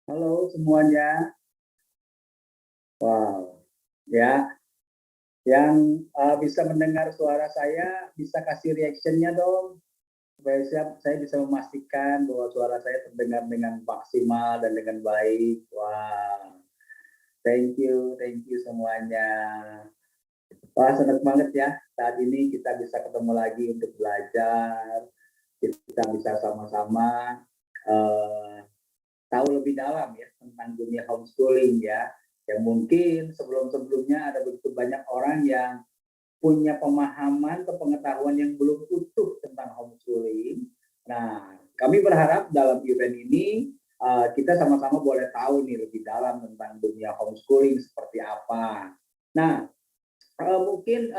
Halo semuanya. Wow, ya, yang bisa mendengar suara saya bisa kasih reaction-nya dong, supaya saya bisa memastikan bahwa suara saya terdengar dengan maksimal dan dengan baik. Wah, thank you semuanya. Wah, senang banget ya, saat ini kita bisa ketemu lagi untuk belajar, kita bisa sama-sama tahu lebih dalam ya tentang dunia homeschooling ya. Yang mungkin sebelum-sebelumnya ada begitu banyak orang yang punya pemahaman atau pengetahuan yang belum utuh tentang homeschooling. Nah, kami berharap dalam event ini kita sama-sama boleh tahu nih lebih dalam tentang dunia homeschooling seperti apa. Nah, mungkin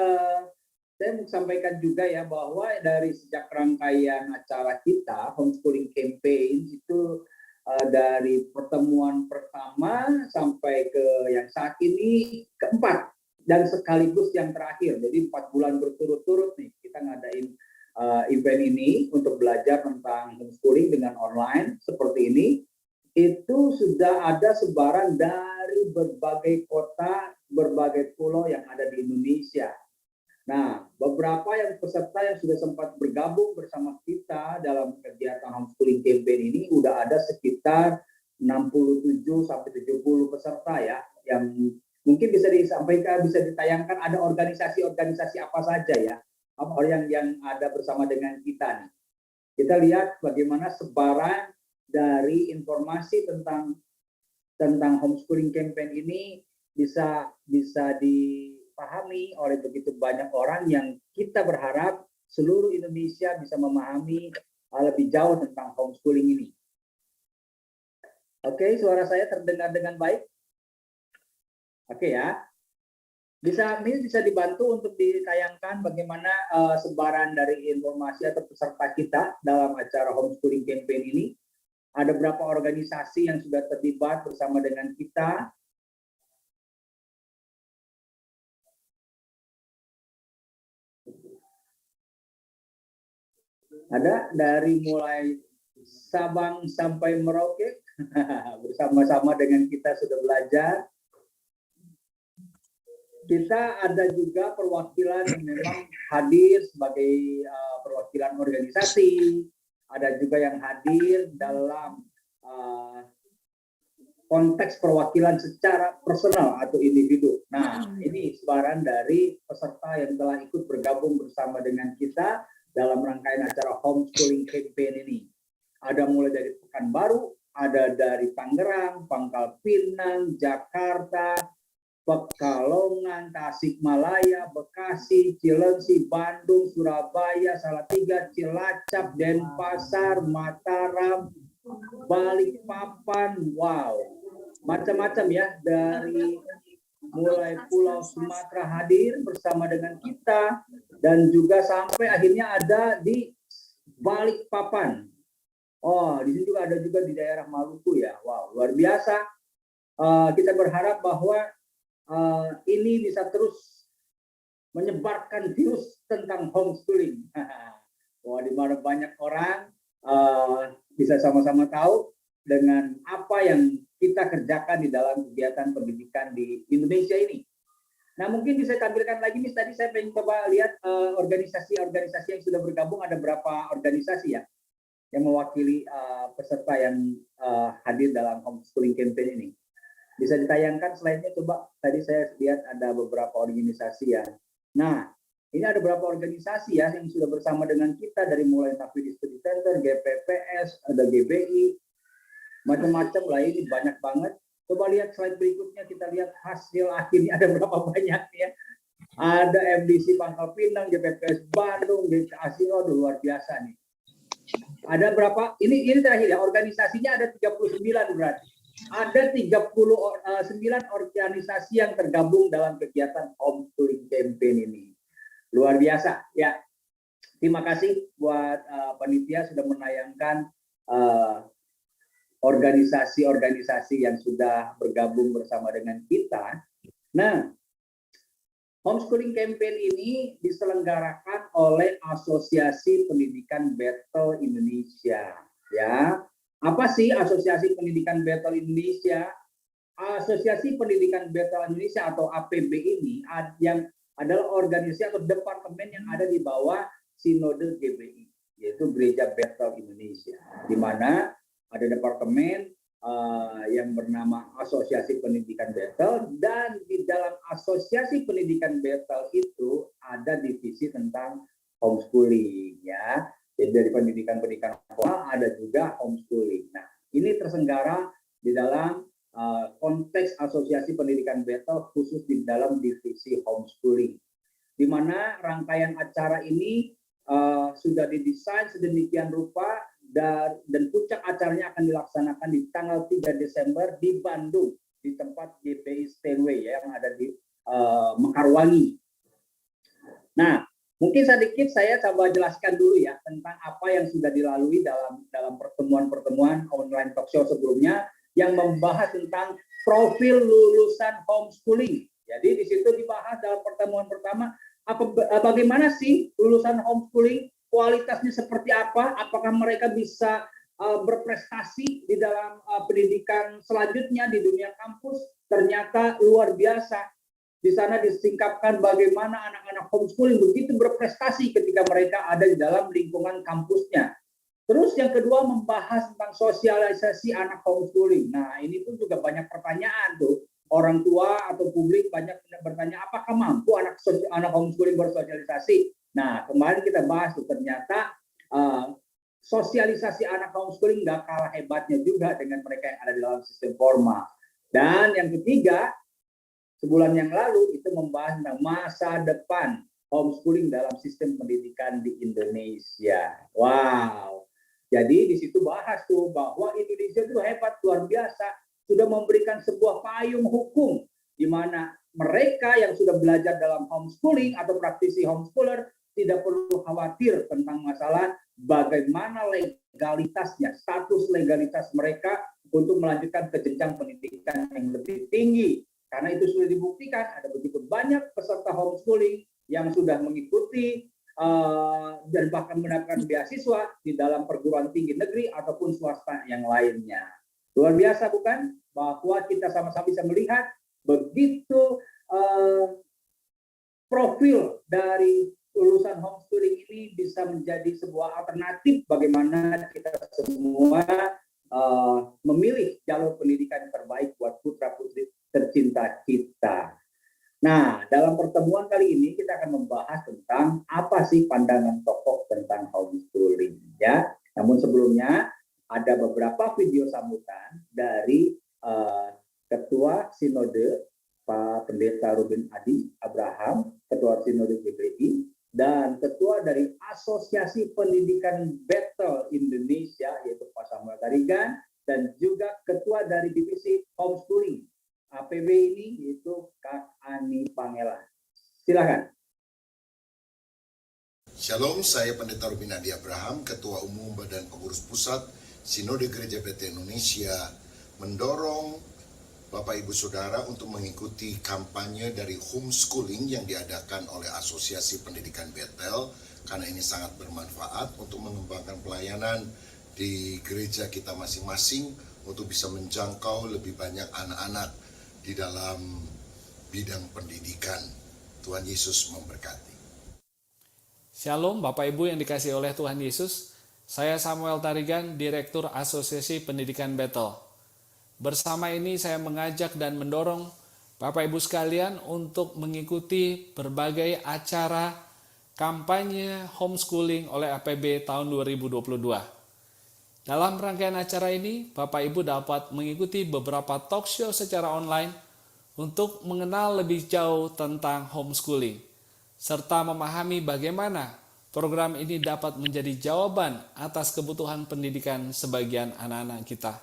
saya mau sampaikan juga ya bahwa dari sejak rangkaian acara kita homeschooling campaign itu dari pertemuan pertama sampai ke yang saat ini keempat dan sekaligus yang terakhir. Jadi 4 bulan berturut-turut nih kita ngadain event ini untuk belajar tentang homeschooling dengan online seperti ini. Itu sudah ada sebaran dari berbagai kota, berbagai pulau yang ada di Indonesia. Nah, beberapa yang peserta yang sudah sempat bergabung bersama kita dalam kegiatan homeschooling campaign ini udah ada sekitar 67 sampai 70 peserta ya, yang mungkin bisa disampaikan, bisa ditayangkan ada organisasi-organisasi apa saja ya, orang yang ada bersama dengan kita nih. Kita lihat bagaimana sebaran dari informasi tentang homeschooling campaign ini bisa dipahami oleh begitu banyak orang yang kita berharap seluruh Indonesia bisa memahami lebih jauh tentang homeschooling ini. Oke, suara saya terdengar dengan baik? Oke ya. Ini bisa dibantu untuk ditayangkan bagaimana sebaran dari informasi atau peserta kita dalam acara homeschooling campaign ini. Ada berapa organisasi yang sudah terlibat bersama dengan kita. Ada dari mulai Sabang sampai Merauke, bersama-sama dengan kita sudah belajar. Kita ada juga perwakilan yang memang hadir sebagai perwakilan organisasi, ada juga yang hadir dalam konteks perwakilan secara personal atau individu. Nah, ini sebaran dari peserta yang telah ikut bergabung bersama dengan kita dalam rangkaian acara homeschooling campaign ini. Ada mulai dari Pekanbaru, ada dari Tangerang, Pangkal Pinang, Jakarta, Pekalongan, Tasikmalaya, Bekasi, Cilengsi, Bandung, Surabaya, Salatiga, Cilacap, Denpasar, Mataram, Balikpapan, wow, macam-macam ya, dari mulai Pulau Sumatera hadir bersama dengan kita dan juga sampai akhirnya ada di Balikpapan. Oh, di sini juga ada juga di daerah Maluku ya. Wow, luar biasa. Kita berharap bahwa ini bisa terus menyebarkan virus tentang homeschooling. Wah, di mana banyak orang bisa sama-sama tahu dengan apa yang kita kerjakan di dalam kegiatan pendidikan di Indonesia ini. Nah, mungkin bisa tampilkan lagi nih, tadi saya pengen coba lihat organisasi-organisasi yang sudah bergabung, ada berapa organisasi ya yang mewakili peserta yang hadir dalam homeschooling campaign ini. Bisa ditayangkan slide-nya coba, tadi saya lihat ada beberapa organisasi ya. Nah, ini ada beberapa organisasi ya yang sudah bersama dengan kita dari mulai Tafwid Study Center, GPPS, ada GBI, macam-macam lah, ini banyak banget. Coba lihat slide berikutnya, kita lihat hasil akhirnya ada berapa banyak ya. Ada MDC Pangkal Pinang, GPPS Bandung, GCASI, oh luar biasa nih. Ada berapa? Ini terakhir ya, organisasinya ada 39 berarti. Ada 39 organisasi yang tergabung dalam kegiatan homeschooling campaign ini. Luar biasa ya. Terima kasih buat panitia sudah menayangkan organisasi-organisasi yang sudah bergabung bersama dengan kita. Nah, homeschooling campaign ini diselenggarakan oleh Asosiasi Pendidikan Battle Indonesia, ya. Apa sih Asosiasi Pendidikan Bethel Indonesia? Asosiasi Pendidikan Bethel Indonesia atau APB ini yang adalah organisasi atau departemen yang ada di bawah Sinode GBI, yaitu Gereja Bethel Indonesia, di mana ada departemen yang bernama Asosiasi Pendidikan Bethel, dan di dalam Asosiasi Pendidikan Bethel itu ada divisi tentang homeschooling, ya. Jadi dari pendidikan formal ada juga homeschooling. Nah, ini terselenggara di dalam konteks Asosiasi Pendidikan Bethel khusus di dalam divisi homeschooling, di mana rangkaian acara ini sudah didesain sedemikian rupa dan puncak acaranya akan dilaksanakan di tanggal 3 Desember di Bandung, di tempat GPI Steinway ya, yang ada di Mekarwangi. Nah, mungkin sedikit saya coba jelaskan dulu ya tentang apa yang sudah dilalui dalam pertemuan-pertemuan online talk show sebelumnya yang membahas tentang profil lulusan homeschooling. Jadi di situ dibahas dalam pertemuan pertama bagaimana sih lulusan homeschooling, kualitasnya seperti apa, apakah mereka bisa berprestasi di dalam pendidikan selanjutnya di dunia kampus. Ternyata luar biasa. Di sana disingkapkan bagaimana anak-anak homeschooling begitu berprestasi ketika mereka ada di dalam lingkungan kampusnya. Terus yang kedua membahas tentang sosialisasi anak homeschooling. Nah, ini pun juga banyak pertanyaan tuh. Orang tua atau publik banyak bertanya, apakah mampu anak homeschooling bersosialisasi? Nah, kemarin kita bahas tuh, ternyata sosialisasi anak homeschooling nggak kalah hebatnya juga dengan mereka yang ada di dalam sistem formal. Dan yang ketiga, sebulan yang lalu itu membahas tentang masa depan homeschooling dalam sistem pendidikan di Indonesia. Wow. Jadi di situ bahas tuh bahwa Indonesia itu hebat, luar biasa, sudah memberikan sebuah payung hukum di mana mereka yang sudah belajar dalam homeschooling atau praktisi homeschooler tidak perlu khawatir tentang masalah bagaimana legalitasnya, status legalitas mereka untuk melanjutkan ke jenjang pendidikan yang lebih tinggi. Karena itu sudah dibuktikan ada begitu banyak peserta homeschooling yang sudah mengikuti dan bahkan mendapatkan beasiswa di dalam perguruan tinggi negeri ataupun swasta yang lainnya. Luar biasa bukan? Bahwa kita sama-sama bisa melihat begitu profil dari lulusan homeschooling ini bisa menjadi sebuah alternatif bagaimana kita semua memilih jalur pendidikan yang terbaik buat putra-putri tercinta kita. Nah, dalam pertemuan kali ini kita akan membahas tentang apa sih pandangan tokoh tentang homeschooling, ya. Namun sebelumnya ada beberapa video sambutan dari Ketua Sinode Pak Pendeta Ruben Adi Abraham, Ketua Sinode GBI, dan Ketua dari Asosiasi Pendidikan Bethel Indonesia yaitu Pak Samuel Tarigan, dan juga Ketua dari Divisi Homeschooling APB ini yaitu Kak Ani Pangela. Silakan. Shalom, saya Pendeta Ruben Adi Abraham, Ketua Umum Badan Pengurus Pusat Sinode Gereja Bethel Indonesia, mendorong Bapak Ibu Saudara untuk mengikuti kampanye dari homeschooling yang diadakan oleh Asosiasi Pendidikan Bethel, karena ini sangat bermanfaat untuk mengembangkan pelayanan di gereja kita masing-masing untuk bisa menjangkau lebih banyak anak-anak di dalam bidang pendidikan. Tuhan Yesus memberkati. Shalom Bapak Ibu yang dikasihi oleh Tuhan Yesus. Saya Samuel Tarigan, Direktur Asosiasi Pendidikan Bethel. Bersama ini saya mengajak dan mendorong Bapak Ibu sekalian untuk mengikuti berbagai acara kampanye homeschooling oleh APB tahun 2022. Dalam rangkaian acara ini, Bapak Ibu dapat mengikuti beberapa talk show secara online untuk mengenal lebih jauh tentang homeschooling, serta memahami bagaimana program ini dapat menjadi jawaban atas kebutuhan pendidikan sebagian anak-anak kita.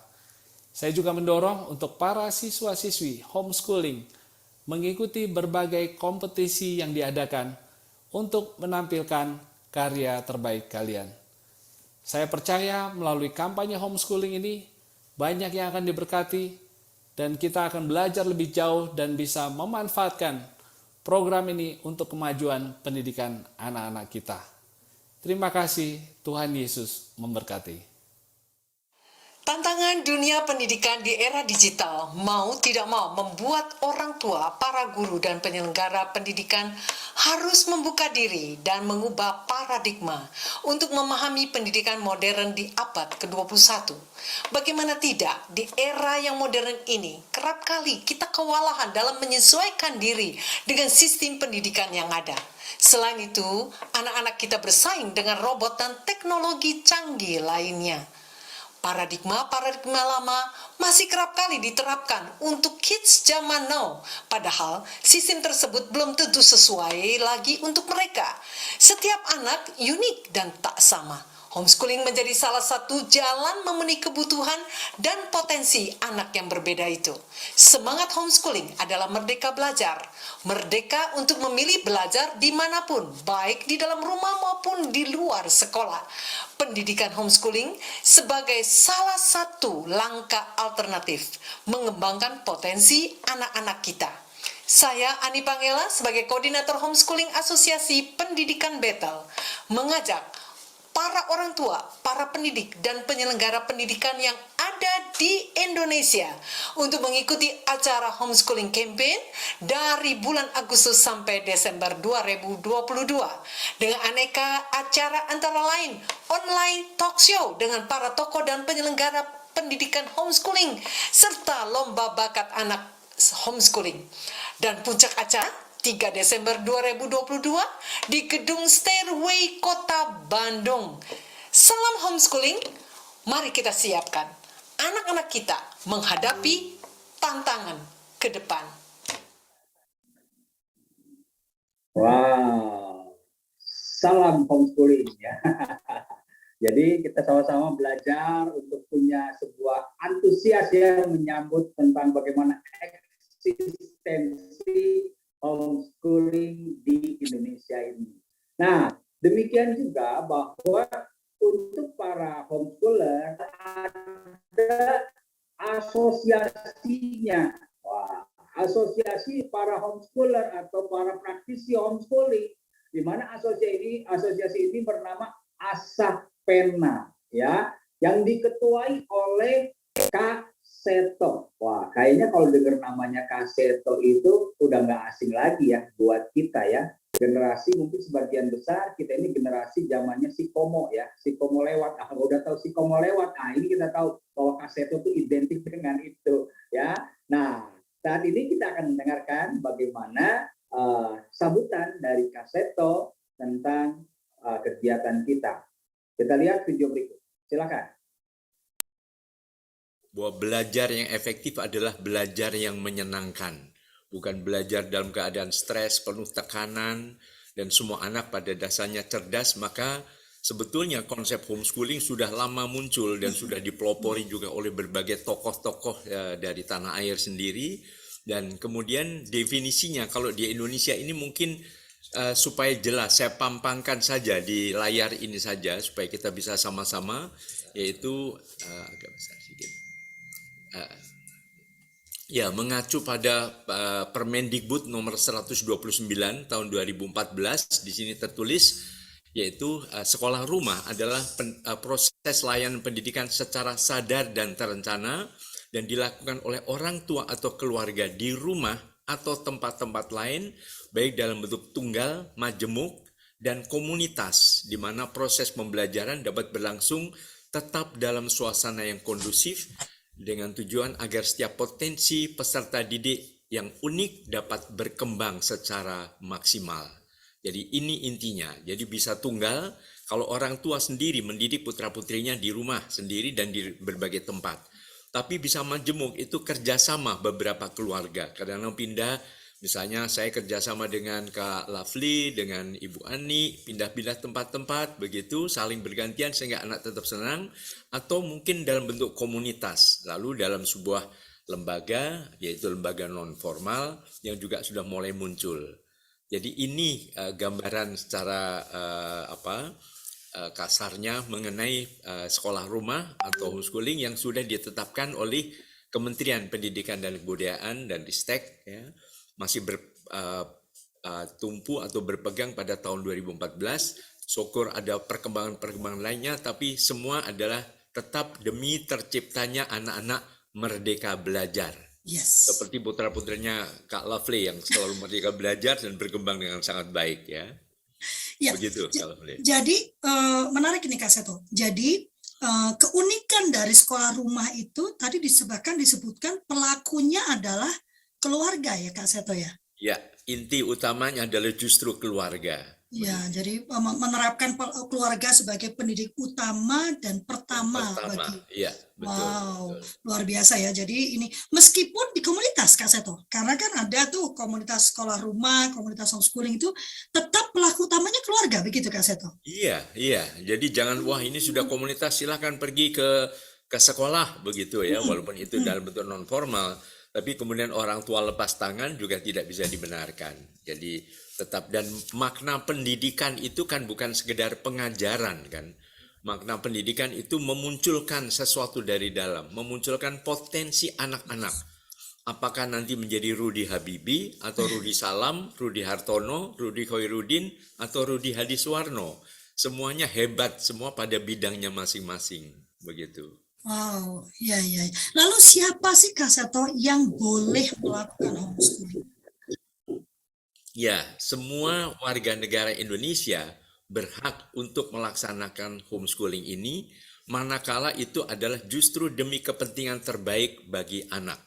Saya juga mendorong untuk para siswa-siswi homeschooling mengikuti berbagai kompetisi yang diadakan untuk menampilkan karya terbaik kalian. Saya percaya melalui kampanye homeschooling ini banyak yang akan diberkati dan kita akan belajar lebih jauh dan bisa memanfaatkan program ini untuk kemajuan pendidikan anak-anak kita. Terima kasih, Tuhan Yesus memberkati. Tantangan dunia pendidikan di era digital mau tidak mau membuat orang tua, para guru, dan penyelenggara pendidikan harus membuka diri dan mengubah paradigma untuk memahami pendidikan modern di abad ke-21. Bagaimana tidak, di era yang modern ini, kerap kali kita kewalahan dalam menyesuaikan diri dengan sistem pendidikan yang ada. Selain itu, anak-anak kita bersaing dengan robot dan teknologi canggih lainnya. Paradigma lama masih kerap kali diterapkan untuk kids zaman now, padahal sistem tersebut belum tentu sesuai lagi untuk mereka. Setiap anak unik dan tak sama. Homeschooling menjadi salah satu jalan memenuhi kebutuhan dan potensi anak yang berbeda itu. Semangat homeschooling adalah merdeka belajar. Merdeka untuk memilih belajar dimanapun, baik di dalam rumah maupun di luar sekolah. Pendidikan homeschooling sebagai salah satu langkah alternatif mengembangkan potensi anak-anak kita. Saya Ani Pangela sebagai Koordinator Homeschooling Asosiasi Pendidikan Bethel mengajak para orang tua, para pendidik, dan penyelenggara pendidikan yang ada di Indonesia untuk mengikuti acara homeschooling campaign dari bulan Agustus sampai Desember 2022 dengan aneka acara antara lain online talk show dengan para tokoh dan penyelenggara pendidikan homeschooling serta lomba bakat anak homeschooling. Dan puncak acara 3 Desember 2022 di Gedung Stairway Kota Bandung. Salam homeschooling, mari kita siapkan anak-anak kita menghadapi tantangan ke depan. Wow, salam homeschooling ya. Jadi kita sama-sama belajar untuk punya sebuah antusias yang menyambut tentang bagaimana eksistensi homeschooling di Indonesia ini. Nah, demikian juga bahwa untuk para homeschooler ada asosiasinya. Wah, asosiasi para homeschooler atau para praktisi homeschooling, di mana asosiasi ini bernama Asapena, ya, yang diketuai oleh Kak Seto. Wah, kayaknya kalau dengar namanya Kak Seto itu udah nggak asing lagi ya buat kita ya. Generasi mungkin sebagian besar kita ini generasi zamannya si Komo ya, si Komo lewat. Ah, udah tahu si Komo lewat. Nah, ini kita tahu bahwa Kak Seto itu identik dengan itu ya. Nah, saat ini kita akan mendengarkan bagaimana sambutan dari Kak Seto tentang kegiatan kita. Kita lihat video berikut. Silakan. Bahwa belajar yang efektif adalah belajar yang menyenangkan, bukan belajar dalam keadaan stres, penuh tekanan, dan semua anak pada dasarnya cerdas. Maka sebetulnya konsep homeschooling sudah lama muncul dan sudah dipelopori juga oleh berbagai tokoh-tokoh dari tanah air sendiri. Dan kemudian definisinya kalau di Indonesia ini mungkin supaya jelas saya pampangkan saja di layar ini saja supaya kita bisa sama-sama, yaitu agak besar sedikit. Ya, mengacu pada Permendikbud nomor 129 tahun 2014, di sini tertulis yaitu sekolah rumah adalah proses layanan pendidikan secara sadar dan terencana dan dilakukan oleh orang tua atau keluarga di rumah atau tempat-tempat lain, baik dalam bentuk tunggal, majemuk, dan komunitas, di mana proses pembelajaran dapat berlangsung tetap dalam suasana yang kondusif dengan tujuan agar setiap potensi peserta didik yang unik dapat berkembang secara maksimal. Jadi ini intinya. Jadi bisa tunggal kalau orang tua sendiri mendidik putra-putrinya di rumah sendiri dan di berbagai tempat. Tapi bisa majemuk, itu kerjasama beberapa keluarga. Kadang-kadang pindah, misalnya saya kerjasama dengan Kak Lovely, dengan Ibu Ani, pindah-pindah tempat-tempat, begitu saling bergantian sehingga anak tetap senang, atau mungkin dalam bentuk komunitas, lalu dalam sebuah lembaga, yaitu lembaga non-formal yang juga sudah mulai muncul. Jadi ini gambaran secara kasarnya mengenai sekolah rumah atau homeschooling yang sudah ditetapkan oleh Kementerian Pendidikan dan Kebudayaan dan Ristek, ya, masih bertumpu atau berpegang pada tahun 2014. Syukur ada perkembangan-perkembangan lainnya, tapi semua adalah tetap demi terciptanya anak-anak merdeka belajar. Yes. Seperti putra-putrinya Kak Lovely yang selalu merdeka belajar dan berkembang dengan sangat baik ya. Ya, Begitu Kak Lovely. jadi menarik ini Kak Seto. Jadi keunikan dari sekolah rumah itu tadi disebutkan pelakunya adalah keluarga ya Kak Seto ya. Ya, inti utamanya adalah justru keluarga. Ya, jadi menerapkan keluarga sebagai pendidik utama dan pertama bagi. Iya, betul. Wow, luar biasa ya. Jadi ini meskipun di komunitas Kak Seto, karena kan ada tuh komunitas sekolah rumah, komunitas homeschooling itu tetap pelaku utamanya keluarga, begitu Kak Seto? Iya. Jadi jangan wah ini sudah komunitas silahkan pergi ke sekolah begitu ya, walaupun itu dalam bentuk non formal, tapi kemudian orang tua lepas tangan juga tidak bisa dibenarkan. Jadi tetap, dan makna pendidikan itu kan bukan sekedar pengajaran kan. Makna pendidikan itu memunculkan sesuatu dari dalam, memunculkan potensi anak-anak. Apakah nanti menjadi Rudi Habibie atau Rudi Salam, Rudi Hartono, Rudi Khairuddin atau Rudi Hadiswarno. Semuanya hebat, semua pada bidangnya masing-masing, begitu. Wow, ya. Lalu siapa sih Kak Seto yang boleh melakukan homeschooling? Ya, semua warga negara Indonesia berhak untuk melaksanakan homeschooling ini, manakala itu adalah justru demi kepentingan terbaik bagi anak.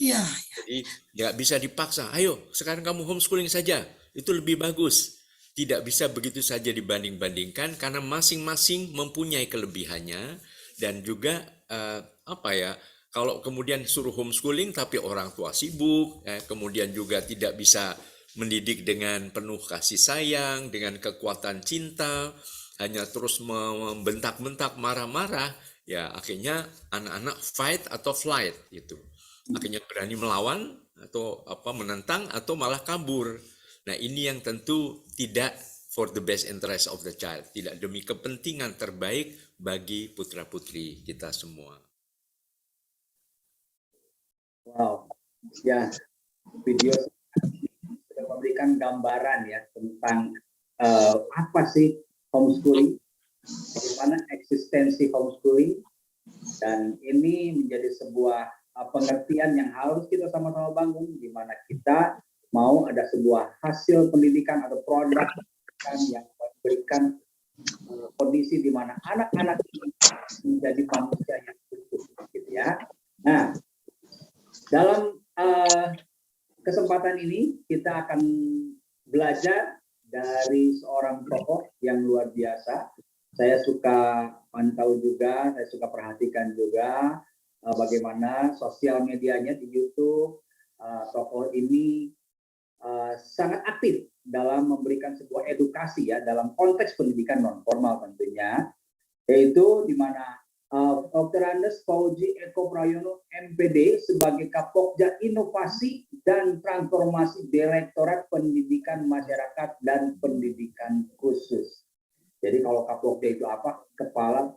Ya. Jadi nggak bisa dipaksa, ayo sekarang kamu homeschooling saja, itu lebih bagus. Tidak bisa begitu saja dibanding-bandingkan karena masing-masing mempunyai kelebihannya dan juga kalau kemudian suruh homeschooling tapi orang tua sibuk, kemudian juga tidak bisa mendidik dengan penuh kasih sayang, dengan kekuatan cinta, hanya terus membentak-bentak, marah-marah, ya akhirnya anak-anak fight atau flight gitu. Akhirnya berani melawan atau menentang atau malah kabur. Nah, ini yang tentu tidak for the best interest of the child, tidak demi kepentingan terbaik bagi putra-putri kita semua. Wow, ya video sudah memberikan gambaran ya tentang apa sih homeschooling, bagaimana eksistensi homeschooling, dan ini menjadi sebuah pengertian yang harus kita sama-sama bangun, di mana kita mau ada sebuah hasil pendidikan atau produk yang memberikan kondisi di mana anak-anak ini menjadi manusia yang utuh, gitu ya. Nah, dalam kesempatan ini kita akan belajar dari seorang tokoh yang luar biasa. Saya suka pantau juga, saya suka perhatikan juga bagaimana sosial medianya di YouTube. Tokoh ini sangat aktif dalam memberikan sebuah edukasi ya dalam konteks pendidikan non formal tentunya, yaitu di mana Dr. Andes Fauzi Eko Prayono MPD sebagai Kapokja Inovasi dan Transformasi Direktorat Pendidikan Masyarakat dan Pendidikan Khusus. Jadi kalau Kapokja itu apa? Kepala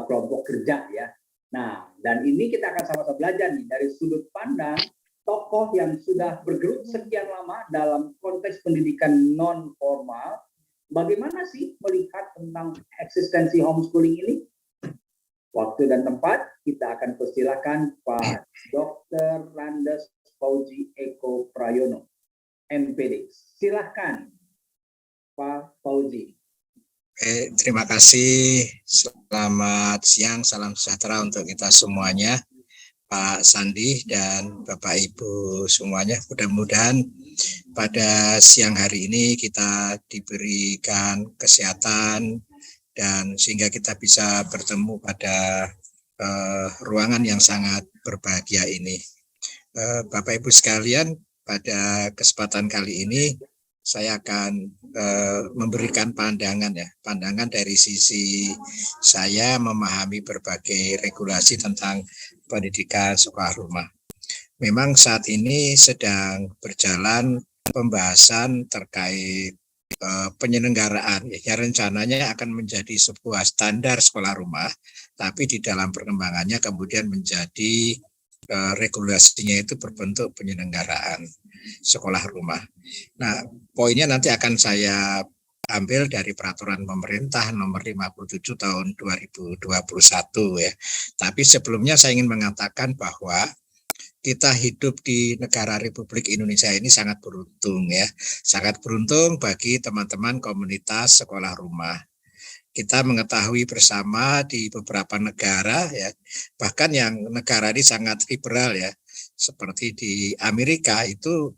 kelompok kerja ya. Nah, dan ini kita akan sama-sama belajar nih dari sudut pandang tokoh yang sudah bergelut sekian lama dalam konteks pendidikan non formal. Bagaimana sih melihat tentang eksistensi homeschooling ini? Waktu dan tempat kita akan persilakan Pak Dr. Andes Fauzi Eko Prayono, MPD. Silakan Pak Fauzi. Terima kasih. Selamat siang, salam sejahtera untuk kita semuanya. Pak Sandi dan Bapak Ibu semuanya, mudah-mudahan pada siang hari ini kita diberikan kesehatan dan sehingga kita bisa bertemu pada ruangan yang sangat berbahagia ini. Bapak Ibu sekalian, pada kesempatan kali ini saya akan memberikan pandangan dari sisi saya memahami berbagai regulasi tentang pendidikan sekolah rumah. Memang saat ini sedang berjalan pembahasan terkait penyelenggaraan, ya rencananya akan menjadi sebuah standar sekolah rumah, tapi di dalam perkembangannya kemudian menjadi regulasinya itu berbentuk penyelenggaraan sekolah rumah. Nah, poinnya nanti akan saya ambil dari peraturan pemerintah nomor 57 tahun 2021 ya. Tapi sebelumnya saya ingin mengatakan bahwa kita hidup di negara Republik Indonesia ini sangat beruntung ya. Sangat beruntung bagi teman-teman komunitas sekolah rumah. Kita mengetahui bersama di beberapa negara ya, bahkan yang negara ini sangat liberal ya, seperti di Amerika itu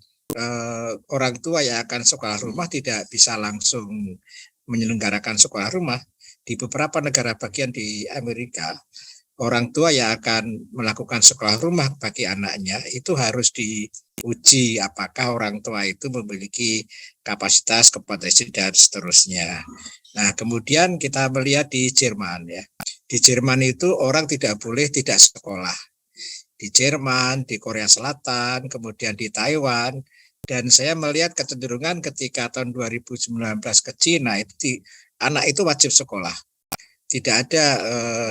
orang tua yang akan sekolah rumah tidak bisa langsung menyelenggarakan sekolah rumah. Di beberapa negara bagian di Amerika, orang tua yang akan melakukan sekolah rumah bagi anaknya itu harus diuji apakah orang tua itu memiliki kapasitas, kompetensi, dan seterusnya. Nah, kemudian kita melihat di Jerman ya. Di Jerman itu orang tidak boleh tidak sekolah. Di Jerman, di Korea Selatan, kemudian di Taiwan, dan saya melihat kecenderungan ketika tahun 2019 ke Cina itu anak itu wajib sekolah. Tidak ada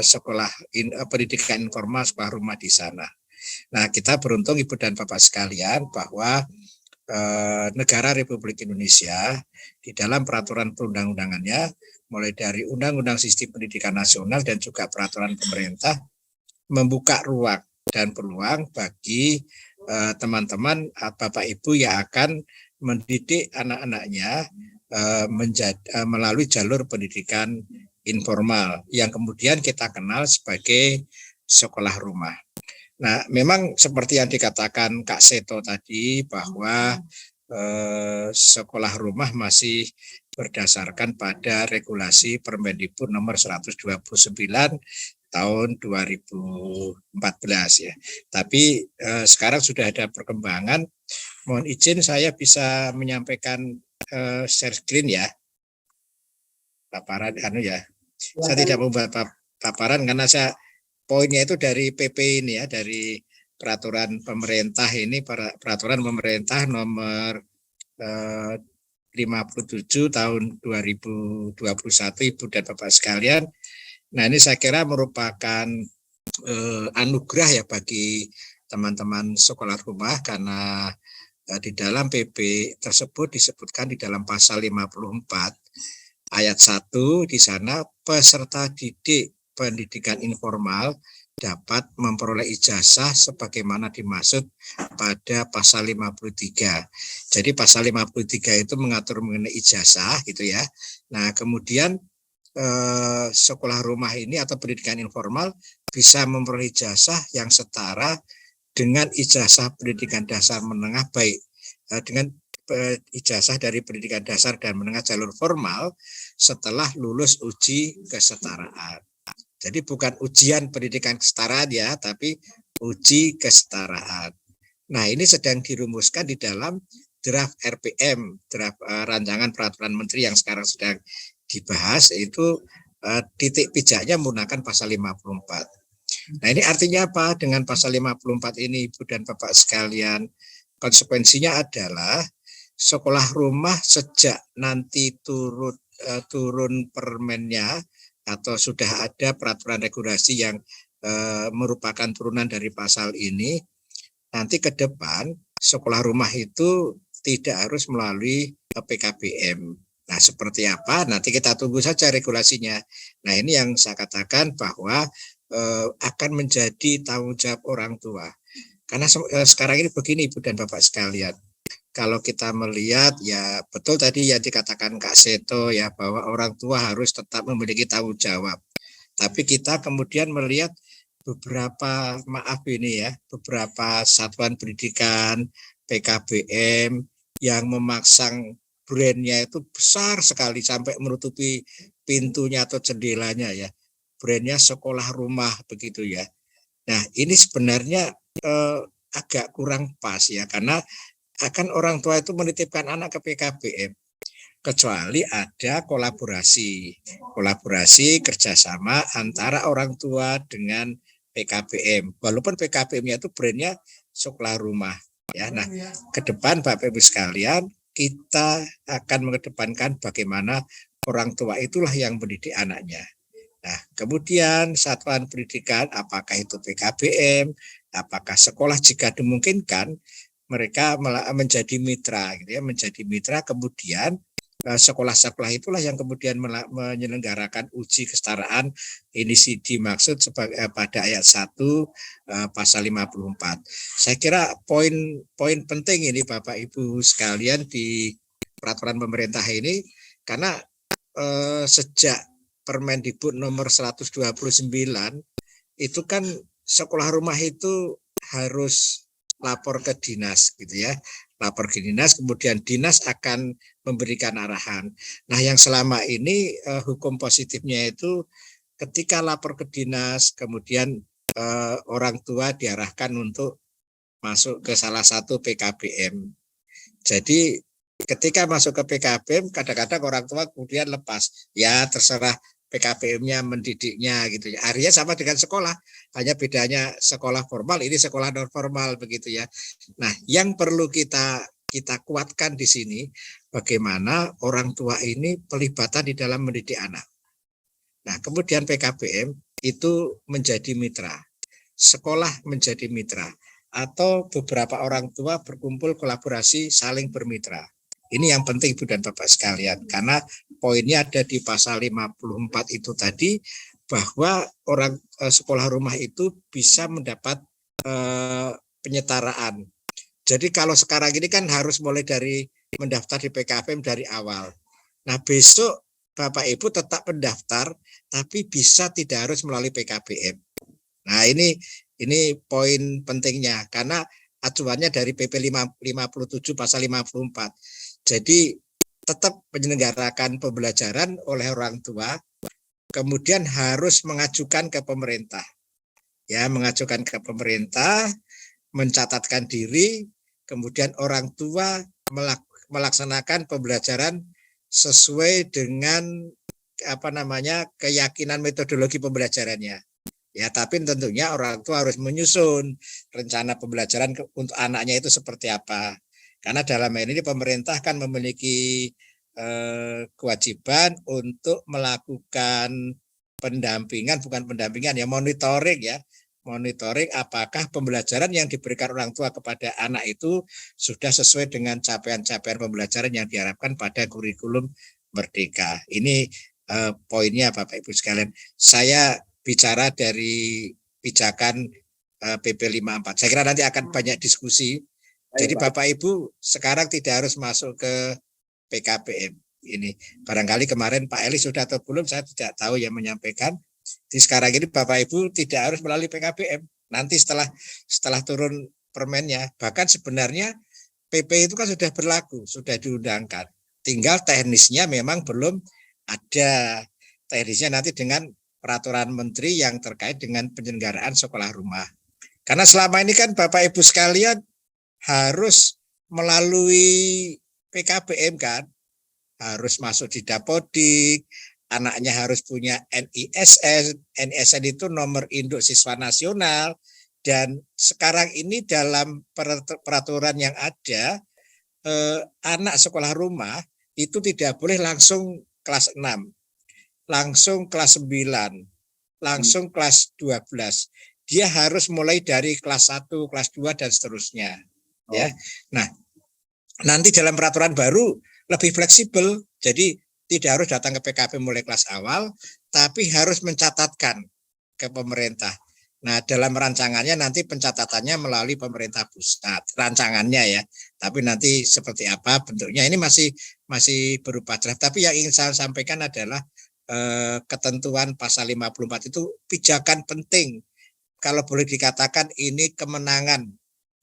sekolah pendidikan informal, sekolah rumah di sana. Nah, kita beruntung Ibu dan Bapak sekalian bahwa negara Republik Indonesia di dalam peraturan perundang-undangannya, mulai dari Undang-Undang Sistem Pendidikan Nasional dan juga peraturan pemerintah, membuka ruang dan peluang bagi teman-teman Bapak Ibu yang akan mendidik anak-anaknya melalui jalur pendidikan informal yang kemudian kita kenal sebagai sekolah rumah. Nah, memang seperti yang dikatakan Kak Seto tadi bahwa sekolah rumah masih berdasarkan pada regulasi Permendikbud nomor 129 tahun 2014 ya. Tapi sekarang sudah ada perkembangan. Mohon izin saya bisa menyampaikan share screen ya. Paparan ya. Saya tidak membuat paparan karena poinnya itu dari PP ini ya, dari peraturan pemerintah ini, peraturan pemerintah nomor 57 tahun 2021 Ibu dan Bapak sekalian. Nah, ini saya kira merupakan anugerah ya bagi teman-teman sekolah rumah karena di dalam PP tersebut disebutkan di dalam pasal 54 ayat 1 di sana peserta didik pendidikan informal dapat memperoleh ijazah sebagaimana dimaksud pada pasal 53. Jadi pasal 53 itu mengatur mengenai ijazah gitu ya. Nah, kemudian sekolah rumah ini atau pendidikan informal bisa memperoleh ijazah yang setara dengan ijazah pendidikan dasar menengah baik dengan ijazah dari pendidikan dasar dan menengah jalur formal setelah lulus uji kesetaraan. Jadi bukan ujian pendidikan kesetaraan ya, tapi uji kesetaraan. Nah, ini sedang dirumuskan di dalam draft RPM, draft rancangan peraturan menteri yang sekarang sedang dibahas itu titik pijaknya menggunakan pasal 54. Nah, ini artinya apa? Dengan pasal 54 ini Ibu dan Bapak sekalian, konsekuensinya adalah sekolah rumah sejak nanti turun permennya atau sudah ada peraturan regulasi yang merupakan turunan dari pasal ini, nanti ke depan sekolah rumah itu tidak harus melalui PKBM. Nah, seperti apa? Nanti kita tunggu saja regulasinya. Nah, ini yang saya katakan bahwa akan menjadi tanggung jawab orang tua. Karena sekarang ini begini Ibu dan Bapak sekalian. Kalau kita melihat ya betul tadi yang dikatakan Kak Seto ya bahwa orang tua harus tetap memiliki tanggung jawab. Tapi kita kemudian melihat beberapa satuan pendidikan PKBM yang memasang brandnya itu besar sekali sampai menutupi pintunya atau jendelanya ya. Brandnya sekolah rumah begitu ya. Nah, ini sebenarnya agak kurang pas ya karena akan orang tua itu menitipkan anak ke PKBM kecuali ada kolaborasi kerjasama antara orang tua dengan PKBM. Walaupun PKBM-nya itu brandnya sekolah rumah ya. Nah, ke depan Bapak Ibu sekalian kita akan mengedepankan bagaimana orang tua itulah yang mendidik anaknya. Nah, kemudian satuan pendidikan apakah itu PKBM, apakah sekolah jika dimungkinkan mereka menjadi mitra gitu ya, menjadi mitra kemudian sekolah-sekolah itulah yang kemudian menyelenggarakan uji kesetaraan. Ini dimaksud sebagai pada ayat 1 pasal 54. Saya kira poin penting ini Bapak Ibu sekalian di peraturan pemerintah ini, karena sejak Permendikbud nomor 129 itu kan sekolah rumah itu harus lapor ke dinas gitu ya. Lapor ke dinas, kemudian dinas akan memberikan arahan. Nah, yang selama ini hukum positifnya itu ketika lapor ke dinas, kemudian orang tua diarahkan untuk masuk ke salah satu PKBM. Jadi ketika masuk ke PKBM, kadang-kadang orang tua kemudian lepas. Ya terserah PKBM-nya mendidiknya gitu ya. Artinya sama dengan sekolah, hanya bedanya sekolah formal, ini sekolah non formal begitu ya. Nah, yang perlu kita kuatkan di sini bagaimana orang tua ini pelibatan di dalam mendidik anak. Nah, kemudian PKBM itu menjadi mitra, sekolah menjadi mitra, atau beberapa orang tua berkumpul kolaborasi saling bermitra. Ini yang penting Ibu dan Bapak sekalian, karena poinnya ada di pasal 54 itu tadi, bahwa orang sekolah rumah itu bisa mendapat penyetaraan. Jadi kalau sekarang ini kan harus mulai dari mendaftar di PKBM dari awal. Nah, besok Bapak Ibu tetap mendaftar, tapi bisa tidak harus melalui PKBM. Nah, ini poin pentingnya, karena acuannya dari PP 57 pasal 54. Jadi tetap menyelenggarakan pembelajaran oleh orang tua, kemudian harus mengajukan ke pemerintah. Ya, mengajukan ke pemerintah, mencatatkan diri, kemudian orang tua melaksanakan pembelajaran sesuai dengan keyakinan metodologi pembelajarannya. Ya, tapi tentunya orang tua harus menyusun rencana pembelajaran untuk anaknya itu seperti apa. Karena dalam hal ini pemerintah kan memiliki kewajiban untuk melakukan monitoring apakah pembelajaran yang diberikan orang tua kepada anak itu sudah sesuai dengan capaian-capaian pembelajaran yang diharapkan pada kurikulum Merdeka. Ini poinnya Bapak Ibu sekalian. Saya bicara dari pijakan PP 54. Saya kira nanti akan banyak diskusi. Jadi Bapak Ibu sekarang tidak harus masuk ke PKBM ini. Barangkali kemarin Pak Eli sudah atau belum, saya tidak tahu yang menyampaikan. Di sekarang ini Bapak Ibu tidak harus melalui PKBM. Nanti setelah turun permennya, bahkan sebenarnya PP itu kan sudah berlaku, sudah diundangkan. Tinggal teknisnya memang belum ada. Teknisnya nanti dengan peraturan menteri yang terkait dengan penyelenggaraan sekolah rumah. Karena selama ini kan Bapak Ibu sekalian harus melalui PKBM kan, harus masuk di Dapodik, anaknya harus punya NISN. NISN itu nomor induk siswa nasional, dan sekarang ini dalam peraturan yang ada, anak sekolah rumah itu tidak boleh langsung kelas 6, langsung kelas 9, langsung kelas 12. Dia harus mulai dari kelas 1, kelas 2 dan seterusnya. Ya. Nah, nanti dalam peraturan baru lebih fleksibel. Jadi tidak harus datang ke PKB mulai kelas awal, tapi harus mencatatkan ke pemerintah. Nah, dalam rancangannya nanti pencatatannya melalui pemerintah pusat, rancangannya ya. Tapi nanti seperti apa bentuknya ini masih berupa draft. Tapi yang ingin saya sampaikan adalah ketentuan pasal 54 itu pijakan penting. Kalau boleh dikatakan ini kemenangan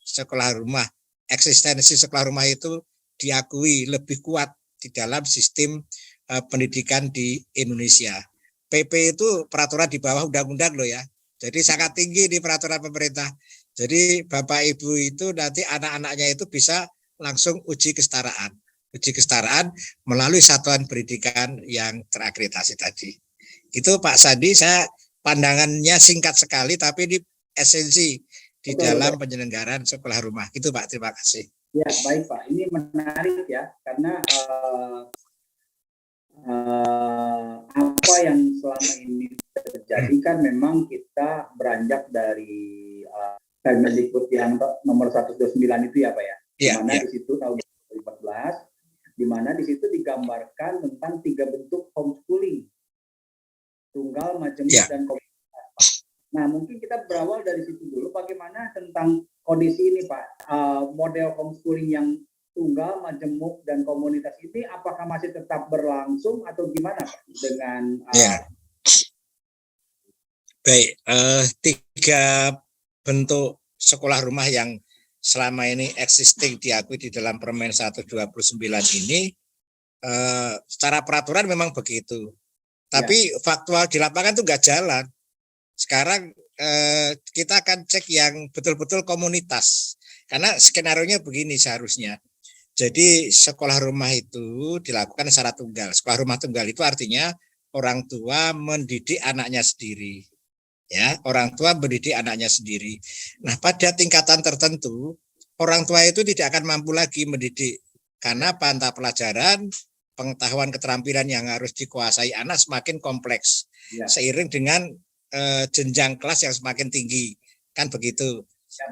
sekolah rumah, eksistensi sekolah rumah itu diakui lebih kuat di dalam sistem pendidikan di Indonesia. PP itu peraturan di bawah undang-undang loh ya. Jadi sangat tinggi di peraturan pemerintah. Jadi Bapak Ibu itu nanti anak-anaknya itu bisa langsung uji kesetaraan. Uji kesetaraan melalui satuan pendidikan yang terakreditasi tadi. Itu Pak Sandi, saya pandangannya singkat sekali tapi ini esensi di dalam penyelenggaraan sekolah rumah. Itu Pak, terima kasih. Ya, baik Pak. Ini menarik ya, karena apa yang selama ini terjadi kan memang kita beranjak dari Permendikbud yang nomor 129 itu ya Pak ya. Di mana di situ tahun 2014 di mana di situ digambarkan tentang 3 bentuk homeschooling, tunggal, majemuk, Ya. dan komunitas. Nah, mungkin kita berawal dari situ dulu, bagaimana tentang kondisi ini, Pak. Model homeschooling yang tunggal, majemuk, dan komunitas ini apakah masih tetap berlangsung atau gimana, Pak, dengan Ya. Baik, 3 bentuk sekolah rumah yang selama ini existing diakui di dalam Permen 129 ini secara peraturan memang begitu. Tapi faktual di lapangan itu nggak jalan. Sekarang kita akan cek yang betul-betul komunitas. Karena skenario-nya begini seharusnya. Jadi sekolah rumah itu dilakukan secara tunggal. Sekolah rumah tunggal itu artinya orang tua mendidik anaknya sendiri. Ya, orang tua mendidik anaknya sendiri. Nah, pada tingkatan tertentu, orang tua itu tidak akan mampu lagi mendidik karena pantah pelajaran, pengetahuan keterampilan yang harus dikuasai anak semakin kompleks seiring dengan jenjang kelas yang semakin tinggi, kan begitu.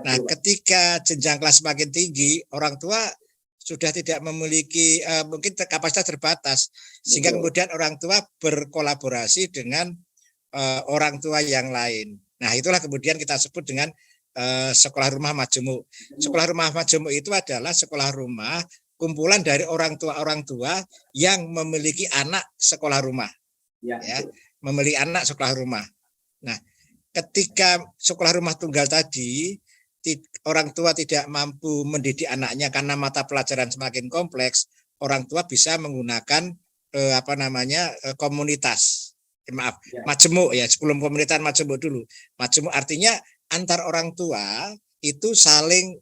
Nah, ketika jenjang kelas semakin tinggi, orang tua sudah tidak memiliki mungkin kapasitas terbatas, sehingga kemudian orang tua berkolaborasi dengan orang tua yang lain. Nah, itulah kemudian kita sebut dengan sekolah rumah majemuk. Sekolah rumah majemuk itu adalah sekolah rumah kumpulan dari orang tua yang memiliki anak sekolah rumah. Ya, memiliki anak sekolah rumah. Nah, ketika sekolah rumah tunggal tadi orang tua tidak mampu mendidik anaknya karena mata pelajaran semakin kompleks, orang tua bisa menggunakan komunitas. Majemuk ya, sebelum pemerintahan majemuk dulu. Majemuk artinya antar orang tua itu saling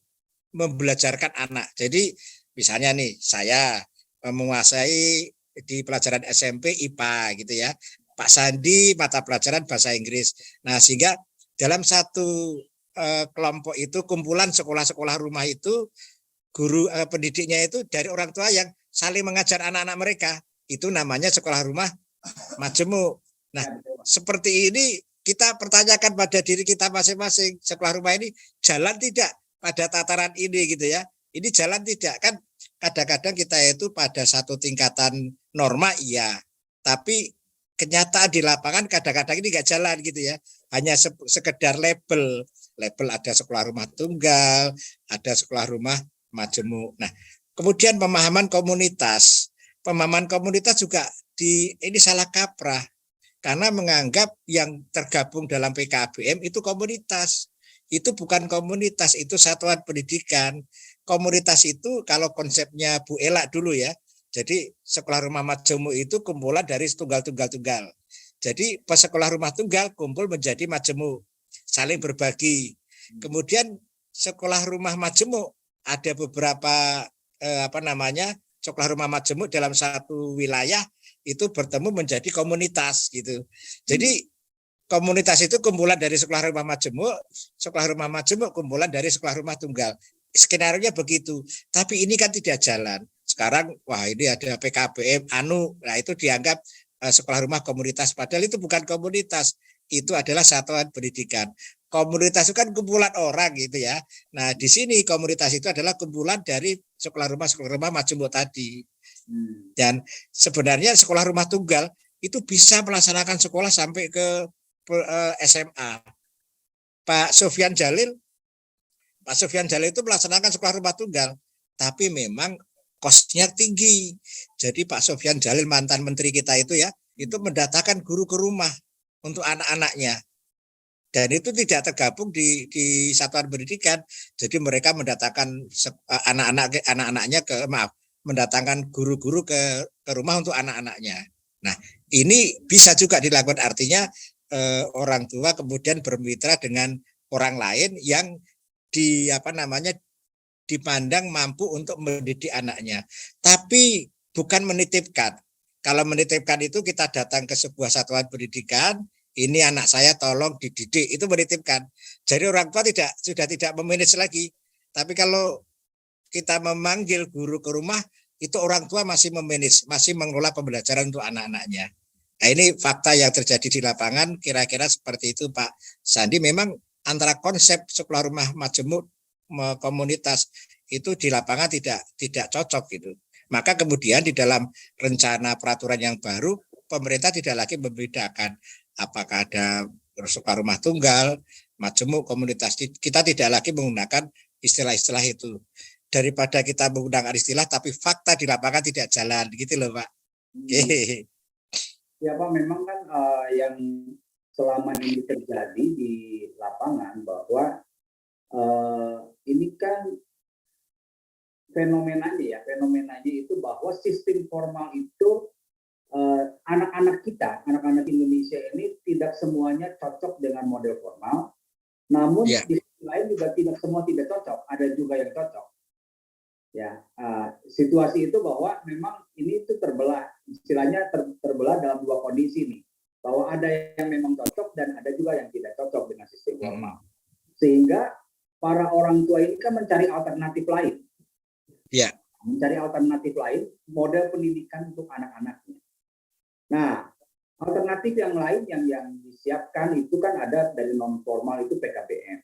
membelajarkan anak. Jadi misalnya nih, saya menguasai di pelajaran SMP IPA gitu ya. Pak Sandi mata pelajaran bahasa Inggris. Nah, sehingga dalam satu kelompok itu, kumpulan sekolah-sekolah rumah itu, guru pendidiknya itu dari orang tua yang saling mengajar anak-anak mereka. Itu namanya sekolah rumah majemuk. Nah, seperti ini kita pertanyakan pada diri kita masing-masing, sekolah rumah ini jalan tidak pada tataran ini gitu ya. Ini jalan tidak, kan kadang-kadang kita itu pada satu tingkatan norma iya, tapi kenyataan di lapangan kadang-kadang ini nggak jalan gitu ya. Hanya sekedar label ada sekolah rumah tunggal, ada sekolah rumah majemuk. Nah, kemudian pemahaman komunitas juga ini salah kaprah. Karena menganggap yang tergabung dalam PKBM itu komunitas. Itu bukan komunitas, itu satuan pendidikan. Komunitas itu kalau konsepnya Bu Ela dulu ya. Jadi sekolah rumah majemuk itu kumpulan dari tunggal. Jadi sekolah rumah tunggal kumpul menjadi majemuk, saling berbagi. Kemudian sekolah rumah majemuk ada beberapa sekolah rumah majemuk dalam satu wilayah itu bertemu menjadi komunitas gitu. Jadi komunitas itu kumpulan dari sekolah rumah majemuk kumpulan dari sekolah rumah tunggal. Skenario-nya begitu. Tapi ini kan tidak jalan. Sekarang wah ini ada PKBM nah itu dianggap sekolah rumah komunitas, padahal itu bukan komunitas. Itu adalah satuan pendidikan. Komunitas itu kan kumpulan orang gitu ya. Nah, di sini komunitas itu adalah kumpulan dari sekolah rumah majemuk tadi. Dan sebenarnya sekolah rumah tunggal itu bisa melaksanakan sekolah sampai ke SMA. Pak Sofyan Jalil itu melaksanakan sekolah rumah tunggal, tapi memang kosnya tinggi. Jadi Pak Sofyan Jalil, mantan menteri kita itu ya, itu mendatangkan guru ke rumah untuk anak-anaknya. Dan itu tidak tergabung di satuan pendidikan. Jadi mereka mendatangkan anak-anaknya mendatangkan guru-guru ke rumah untuk anak-anaknya. Nah, ini bisa juga dilakukan, artinya orang tua kemudian bermitra dengan orang lain yang dipandang mampu untuk mendidik anaknya. Tapi bukan menitipkan. Kalau menitipkan itu kita datang ke sebuah satuan pendidikan, ini anak saya tolong dididik, itu menitipkan. Jadi orang tua sudah tidak memanage lagi. Tapi kalau kita memanggil guru ke rumah, itu orang tua masih memanage, masih mengelola pembelajaran untuk anak-anaknya. Nah, ini fakta yang terjadi di lapangan, kira-kira seperti itu Pak Sandi. Memang antara konsep sekolah rumah majemuk komunitas itu di lapangan tidak cocok gitu. Maka kemudian di dalam rencana peraturan yang baru, pemerintah tidak lagi membedakan apakah ada sekolah rumah tunggal, majemuk, komunitas. Kita tidak lagi menggunakan istilah-istilah itu. Daripada kita menggunakan istilah, tapi fakta di lapangan tidak jalan, gitu loh Pak. Ya Pak, memang kan yang selama ini terjadi di lapangan bahwa ini kan fenomenanya itu bahwa sistem formal itu anak-anak kita, anak-anak Indonesia ini tidak semuanya cocok dengan model formal, namun di sisi lain juga tidak semua tidak cocok, ada juga yang cocok. Ya, situasi itu bahwa memang ini itu terbelah, istilahnya terbelah dalam dua kondisi nih, bahwa ada yang memang cocok dan ada juga yang tidak cocok dengan sistem formal. Sehingga para orang tua ini kan mencari alternatif lain. Ya. Mencari alternatif lain, model pendidikan untuk anak-anaknya. Nah, alternatif yang lain yang disiapkan itu kan ada dari non formal itu PKBM.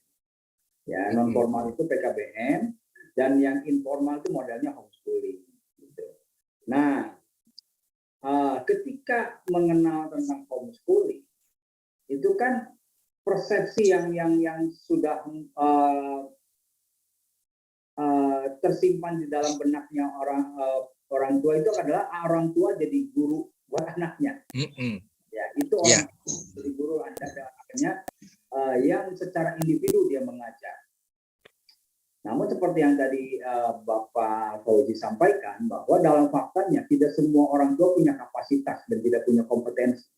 Ya, non formal itu PKBM. Dan yang informal itu modelnya homeschooling. Gitu. Nah, ketika mengenal tentang homeschooling, itu kan persepsi yang sudah tersimpan di dalam benaknya orang tua itu adalah orang tua jadi guru buat anaknya. Ya, itu orang jadi guru anaknya yang secara individu dia mengajar. Namun seperti yang tadi Bapak Fauzi sampaikan, bahwa dalam faktanya tidak semua orang tua punya kapasitas dan tidak punya kompetensi.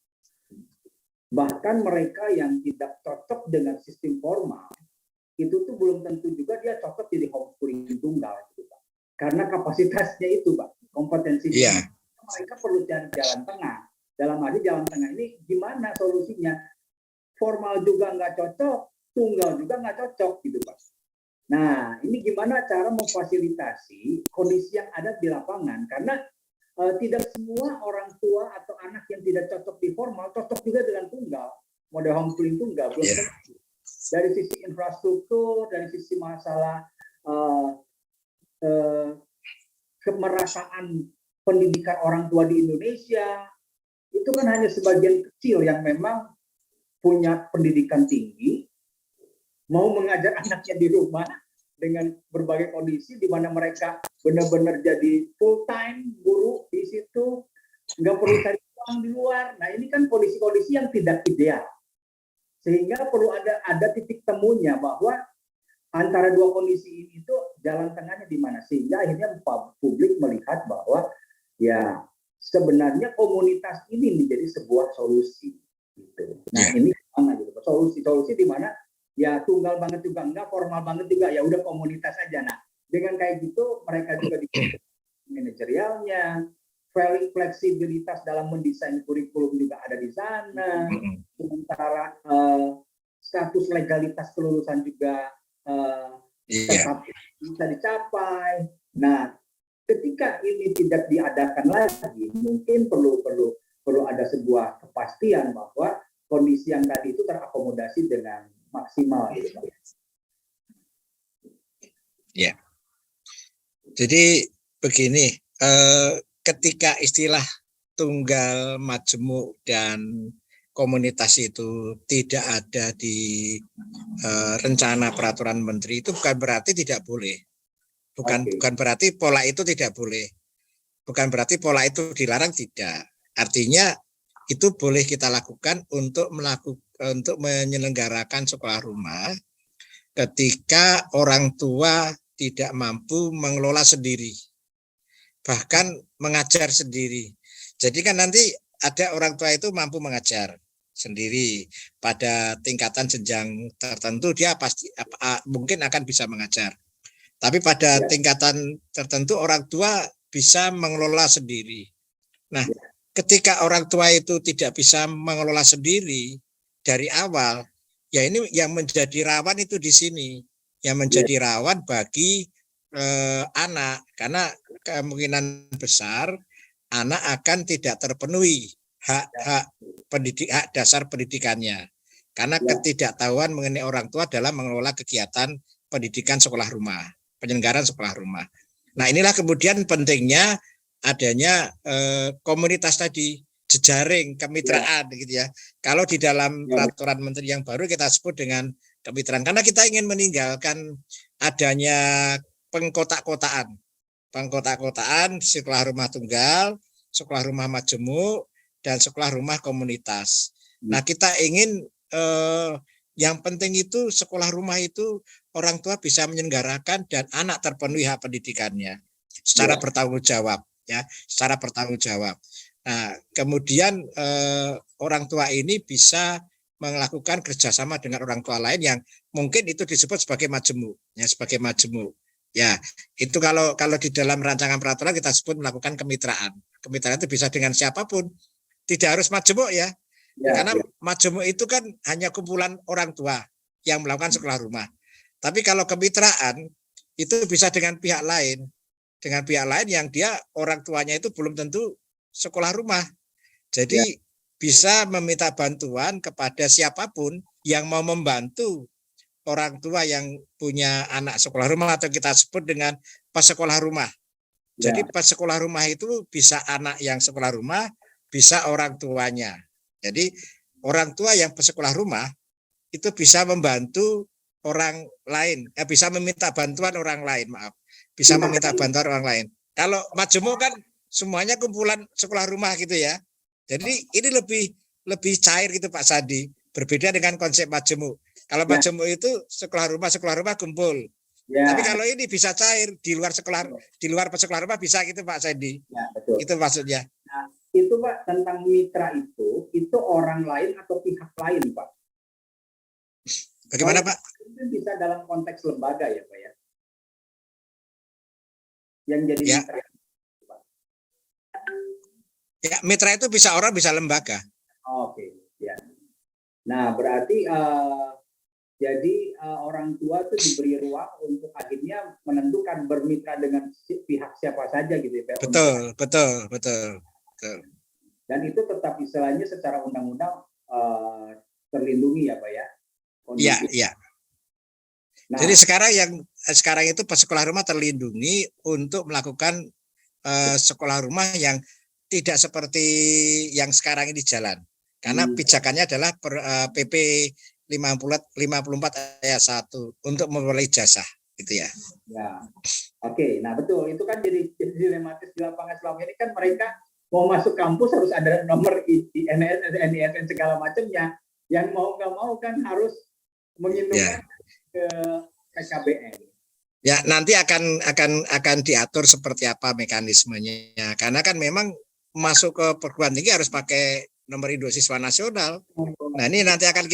Bahkan mereka yang tidak cocok dengan sistem formal, itu tuh belum tentu juga dia cocok jadi homeschooling tunggal. Gitu, Pak. Karena kapasitasnya itu, Pak, kompetensinya. Mereka perlu jalan tengah. Dalam arti jalan tengah ini gimana solusinya? Formal juga nggak cocok, tunggal juga nggak cocok, gitu Pak. Nah, ini gimana cara memfasilitasi kondisi yang ada di lapangan? Karena tidak semua orang tua atau anak yang tidak cocok di formal cocok juga dengan tunggal, model homeschooling tunggal. Dari sisi infrastruktur, dari sisi masalah kemerataan pendidikan orang tua di Indonesia, itu kan hanya sebagian kecil yang memang punya pendidikan tinggi, mau mengajar anaknya di rumah dengan berbagai kondisi di mana mereka benar-benar jadi full time guru di situ, nggak perlu cari uang di luar. Nah, ini kan kondisi-kondisi yang tidak ideal, sehingga perlu ada titik temunya bahwa antara dua kondisi ini itu jalan tengahnya di mana, sehingga akhirnya publik melihat bahwa ya sebenarnya komunitas ini menjadi sebuah solusi. Gitu. Nah, ini gimana gitu? Solusi di mana ya tunggal banget juga enggak, formal banget juga, ya udah komunitas aja. Nah, dengan kayak gitu mereka juga di manajerialnya, fleksibilitas dalam mendesain kurikulum juga ada di sana. Sementara status legalitas kelulusan juga tetap bisa dicapai. Nah, ketika ini tidak diadakan lagi, mungkin perlu ada sebuah kepastian bahwa kondisi yang tadi itu terakomodasi dengan maksimal. Ya, jadi begini, ketika istilah tunggal, majemuk, dan komunitas itu tidak ada di rencana peraturan menteri, itu bukan berarti tidak boleh. Bukan berarti pola itu tidak boleh. Bukan berarti pola itu dilarang, tidak. Artinya itu boleh kita lakukan untuk menyelenggarakan sekolah rumah ketika orang tua tidak mampu mengelola sendiri, bahkan mengajar sendiri. Jadi kan nanti ada orang tua itu mampu mengajar sendiri pada tingkatan jenjang tertentu, dia pasti mungkin akan bisa mengajar. Tapi pada tingkatan tertentu orang tua bisa mengelola sendiri. Nah, ketika orang tua itu tidak bisa mengelola sendiri dari awal, ya ini yang menjadi rawan itu di sini, yang menjadi rawan bagi anak, karena kemungkinan besar anak akan tidak terpenuhi hak dasar pendidikannya, karena ketidaktahuan mengenai orang tua dalam mengelola kegiatan pendidikan sekolah rumah, penyelenggaraan sekolah rumah. Nah, inilah kemudian pentingnya adanya komunitas tadi, jejaring kemitraan gitu ya. Kalau di dalam peraturan menteri yang baru kita sebut dengan kemitraan, karena kita ingin meninggalkan adanya pengkotak-kotaan sekolah rumah tunggal, sekolah rumah majemuk, dan sekolah rumah komunitas. Nah, kita ingin yang penting itu sekolah rumah itu orang tua bisa menyelenggarakan dan anak terpenuhi hak pendidikannya secara bertanggung jawab, ya, secara bertanggung jawab. Nah, kemudian orang tua ini bisa melakukan kerjasama dengan orang tua lain yang mungkin itu disebut sebagai majemuk, ya, sebagai majemuk. Ya, itu kalau di dalam rancangan peraturan kita sebut melakukan kemitraan. Kemitraan itu bisa dengan siapapun, tidak harus majemuk ya. Karena majemuk itu kan hanya kumpulan orang tua yang melakukan sekolah rumah. Tapi kalau kemitraan itu bisa dengan pihak lain yang dia orang tuanya itu belum tentu sekolah rumah. Jadi bisa meminta bantuan kepada siapapun yang mau membantu orang tua yang punya anak sekolah rumah, atau kita sebut dengan pesekolah rumah. Jadi pesekolah rumah itu bisa anak yang sekolah rumah, bisa orang tuanya. Jadi orang tua yang pesekolah rumah itu bisa membantu orang lain, bisa meminta bantuan orang lain, bisa meminta bantuan orang lain. Kalau majemuk kan semuanya kumpulan sekolah rumah gitu ya. Jadi ini lebih cair gitu Pak Sandi, berbeda dengan konsep majemuk. Kalau majemuk itu sekolah rumah kumpul. Tapi kalau ini bisa cair di luar pesekolah rumah bisa gitu Pak Sandi. Betul. Itu maksudnya. Nah, itu Pak tentang mitra itu orang lain atau pihak lain Pak? Bagaimana Pak? Itu bisa dalam konteks lembaga ya Pak ya? Yang jadi mitra. Ya, mitra itu bisa orang, bisa lembaga. Oke, ya. Nah, berarti jadi orang tua itu diberi ruang untuk akhirnya menentukan bermitra dengan pihak siapa saja gitu ya Pak? Betul. Dan itu tetap istilahnya secara undang-undang terlindungi ya Pak ya? Iya. Nah, jadi sekarang itu sekolah rumah terlindungi untuk melakukan sekolah rumah yang tidak seperti yang sekarang ini jalan. Karena pijakannya adalah PP 54 ayat 1 untuk memperoleh ijazah gitu ya. Ya. Oke, nah betul. Itu kan jadi dilematis di lapangan selama ini kan mereka mau masuk kampus harus ada nomor NISN segala macamnya. Yang mau nggak mau kan harus mengindukkan ke PKBN. Ya, nanti akan diatur seperti apa mekanismenya. Karena kan memang masuk ke perguruan tinggi harus pakai nomor induk siswa nasional. Nah, ini nanti akan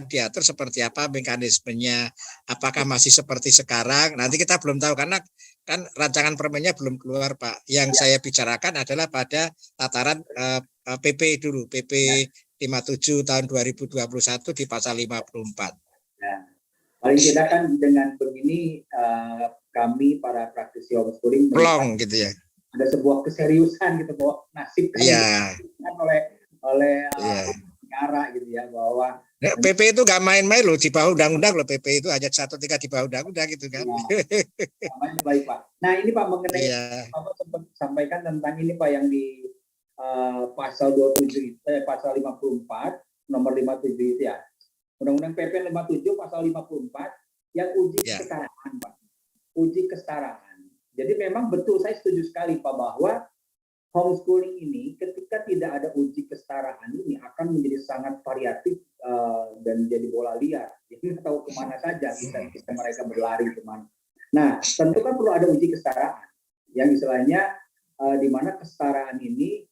diatur seperti apa mekanismenya. Apakah masih seperti sekarang? Nanti kita belum tahu karena kan rancangan permennya belum keluar, Pak. Yang saya bicarakan adalah pada tataran PP dulu, PP 57 tahun 2021 di pasal 54. Ya. Paling tidak kan dengan begini kami para praktisi homeschooling plong gitu ya. Ada sebuah keseriusan gitu bahwa nasib oleh negara gitu ya, bahwa PP itu nggak main-main loh, di bawah undang-undang loh. PP itu ayat 1-3 di bawah undang-undang gitu kan. Baik Pak. Nah ini Pak mengenai Bapak sempat sampaikan tentang ini Pak yang di pasal 27 pasal 54 nomor 57 itu ya. Undang-Undang PP 57 pasal 54 yang uji kesetaraan Pak. Uji kesetaraan. Jadi memang betul saya setuju sekali Pak bahwa homeschooling ini ketika tidak ada uji kesetaraan ini akan menjadi sangat variatif dan jadi bola liar. Jadi nggak tahu kemana saja bisa mereka berlari kemana. Nah tentu kan perlu ada uji kesetaraan yang istilahnya di mana kesetaraan ini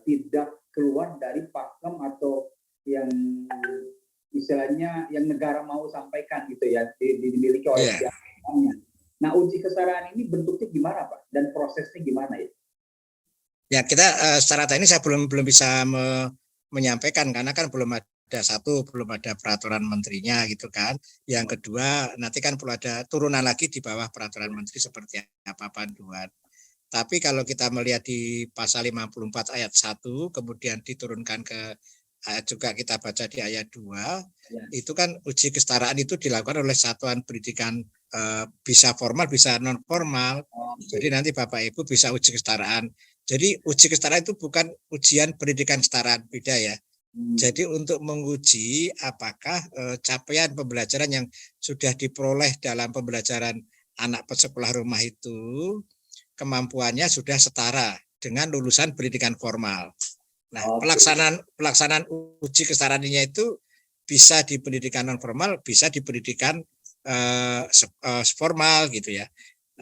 tidak keluar dari pakem atau yang istilahnya yang negara mau sampaikan gitu ya dimiliki oleh siapanya. Nah uji kesetaraan ini bentuknya gimana Pak dan prosesnya gimana ya? Ya kita secara teknis saya belum bisa menyampaikan karena kan belum ada peraturan menterinya gitu kan. Yang kedua nanti kan perlu ada turunan lagi di bawah peraturan menteri seperti apa panduan. Tapi kalau kita melihat di pasal 54 ayat 1 kemudian diturunkan ke juga kita baca di ayat 2 itu kan uji kesetaraan itu dilakukan oleh satuan pendidikan bisa formal bisa non formal Jadi nanti Bapak Ibu bisa uji kesetaraan. Jadi uji kesetaraan itu bukan ujian pendidikan kesetaraan, beda ya. Jadi untuk menguji apakah capaian pembelajaran yang sudah diperoleh dalam pembelajaran anak sekolah rumah itu kemampuannya sudah setara dengan lulusan pendidikan formal. Nah, pelaksanaan uji kesetaraannya itu bisa di pendidikan non formal, bisa di pendidikan formal gitu ya.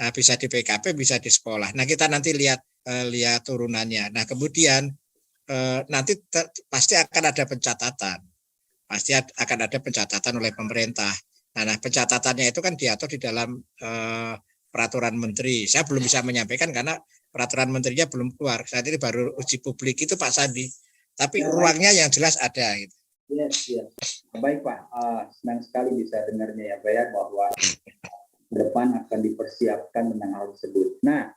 Nah, bisa di PKP, bisa di sekolah. Nah, kita nanti lihat turunannya. Nah, kemudian nanti pasti akan ada pencatatan oleh pemerintah. Nah, pencatatannya itu kan diatur di dalam peraturan menteri. Saya belum bisa menyampaikan karena peraturan menterinya belum keluar. Saat ini baru uji publik itu Pak Sandi. Tapi ruangnya yang jelas ada. Gitu. Yes. Baik Pak, senang sekali bisa dengarnya ya Pak ya, bahwa depan akan dipersiapkan tentang hal tersebut. Nah,